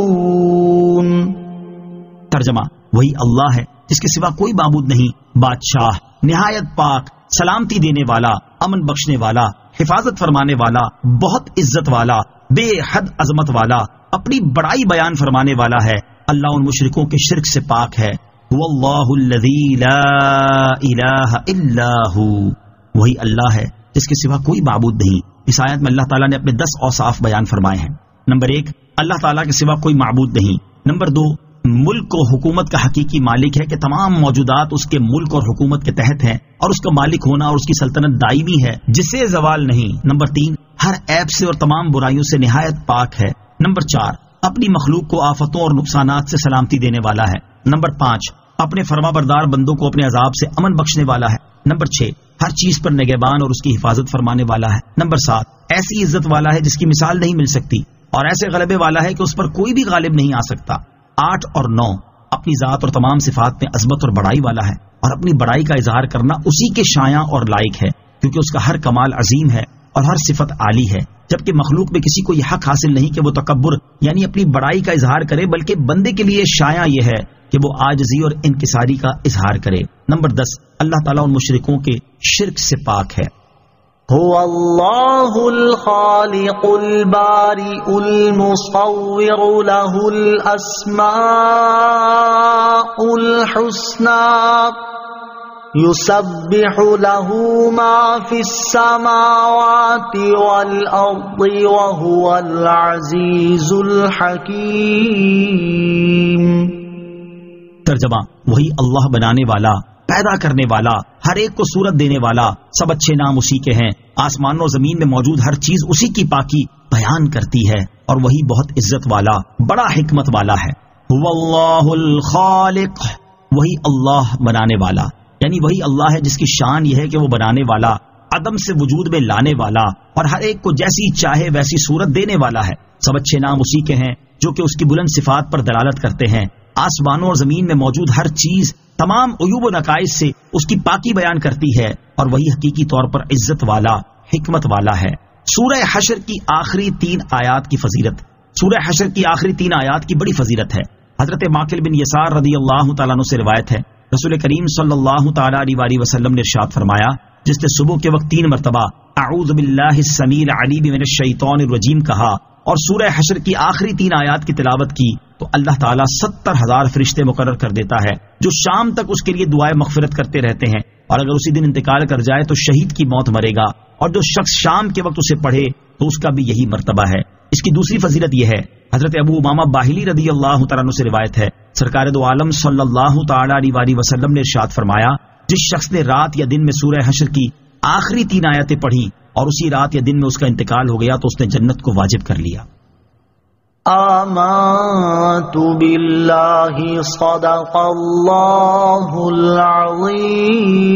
ترجمہ: وہی اللہ ہے جس کے سوا کوئی معبود نہیں، بادشاہ نہایت پاک، سلامتی دینے والا، امن بخشنے والا، حفاظت فرمانے والا، بہت عزت والا، بے حد عظمت والا، اپنی بڑائی بیان فرمانے والا ہے۔ اللہ ان مشرکوں کے شرک سے پاک ہے۔ واللہ الذی لا الہ الا ہو، وہی اللہ ہے جس کے سوا کوئی معبود نہیں۔ اس آیت میں اللہ تعالیٰ نے اپنے 10 اوصاف بیان فرمائے ہیں۔ نمبر 1، اللہ تعالیٰ کے سوا کوئی معبود نہیں۔ نمبر 2، ملک و حکومت کا حقیقی مالک ہے کہ تمام موجودات اس کے ملک اور حکومت کے تحت ہیں، اور اس کا مالک ہونا اور اس کی سلطنت دائمی ہے جسے زوال نہیں۔ نمبر 3، ہر عیب سے اور تمام برائیوں سے نہایت پاک ہے۔ نمبر 4، اپنی مخلوق کو آفتوں اور نقصانات سے سلامتی دینے والا ہے۔ نمبر 5، اپنے فرما بردار بندوں کو اپنے عذاب سے امن بخشنے والا ہے۔ نمبر 6، ہر چیز پر نگہبان اور اس کی حفاظت فرمانے والا ہے۔ نمبر 7، ایسی عزت والا ہے جس کی مثال نہیں مل سکتی، اور ایسے غلبے والا ہے کہ اس پر کوئی بھی غالب نہیں آ سکتا۔ 8 اور 9، اپنی ذات اور تمام صفات میں عظمت اور بڑائی والا ہے، اور اپنی بڑائی کا اظہار کرنا اسی کے شایع اور لائق ہے، کیونکہ اس کا ہر کمال عظیم ہے اور ہر صفت عالی ہے، جبکہ مخلوق میں کسی کو یہ حق حاصل نہیں کہ وہ تکبر یعنی اپنی بڑائی کا اظہار کرے، بلکہ بندے کے لیے شایع یہ ہے کہ وہ عاجزی اور انکساری کا اظہار کرے۔ نمبر 10، اللہ تعالیٰ ان مشرکوں کے شرک سے پاک ہے۔ هو اللہ الخالق البارئ المصور له الاسماء الحسنى يسبح له ما في السماوات والارض وهو العزيز الحكيم۔ ترجمہ: وہی اللہ بنانے والا، پیدا کرنے والا، ہر ایک کو صورت دینے والا، سب اچھے نام اسی کے ہیں۔ آسمانوں و زمین میں موجود ہر چیز اسی کی پاکی بیان کرتی ہے، اور وہی بہت عزت والا، بڑا حکمت والا ہے۔ هو اللہ الخالق، وہی اللہ بنانے والا، یعنی وہی اللہ ہے جس کی شان یہ ہے کہ وہ بنانے والا، عدم سے وجود میں لانے والا اور ہر ایک کو جیسی چاہے ویسی صورت دینے والا ہے۔ سب اچھے نام اسی کے ہیں جو کہ اس کی بلند صفات پر دلالت کرتے ہیں۔ آسمانوں اور زمین میں موجود ہر چیز تمام عیوب و نقائص سے اس کی پاکی بیان کرتی ہے، اور وہی حقیقی طور پر عزت والا، حکمت والا ہے۔ سورہ حشر کی آخری 3 آیات کی فضیلت۔ سورہ حشر کی آخری 3 آیات کی بڑی فضیلت ہے۔ حضرت ماقل بن یسار رضی اللہ تعالیٰ عنہ سے روایت ہے، رسول کریم صلی اللہ تعالیٰ علیہ وسلم نے ارشاد فرمایا، جس نے صبح کے وقت 3 مرتبہ اعوذ باللہ السمیع العلیم من الشیطان الرجیم کہا اور سورہ حشر کی آخری 3 آیات کی تلاوت کی تو اللہ تعالیٰ 70,000 فرشتے مقرر کر دیتا ہے جو شام تک اس کے لیے دعائیں مغفرت کرتے رہتے ہیں، اور اگر اسی دن انتقال کر جائے تو شہید کی موت مرے گا، اور جو شخص شام کے وقت اسے پڑھے تو اس کا بھی یہی مرتبہ ہے۔ اس کی دوسری فضیلت یہ ہے، حضرت ابو امامہ باہلی رضی اللہ تعالیٰ عنہ سے روایت ہے، سرکار دو عالم صلی اللہ تعالیٰ علیہ وسلم نے ارشاد فرمایا، جس شخص نے رات یا دن میں سورہ حشر کی آخری 3 آیتیں پڑھی اور اسی رات یا دن میں اس کا انتقال ہو گیا تو اس نے جنت کو واجب کر لیا۔ آمنت باللہ صدق اللہ العظیم۔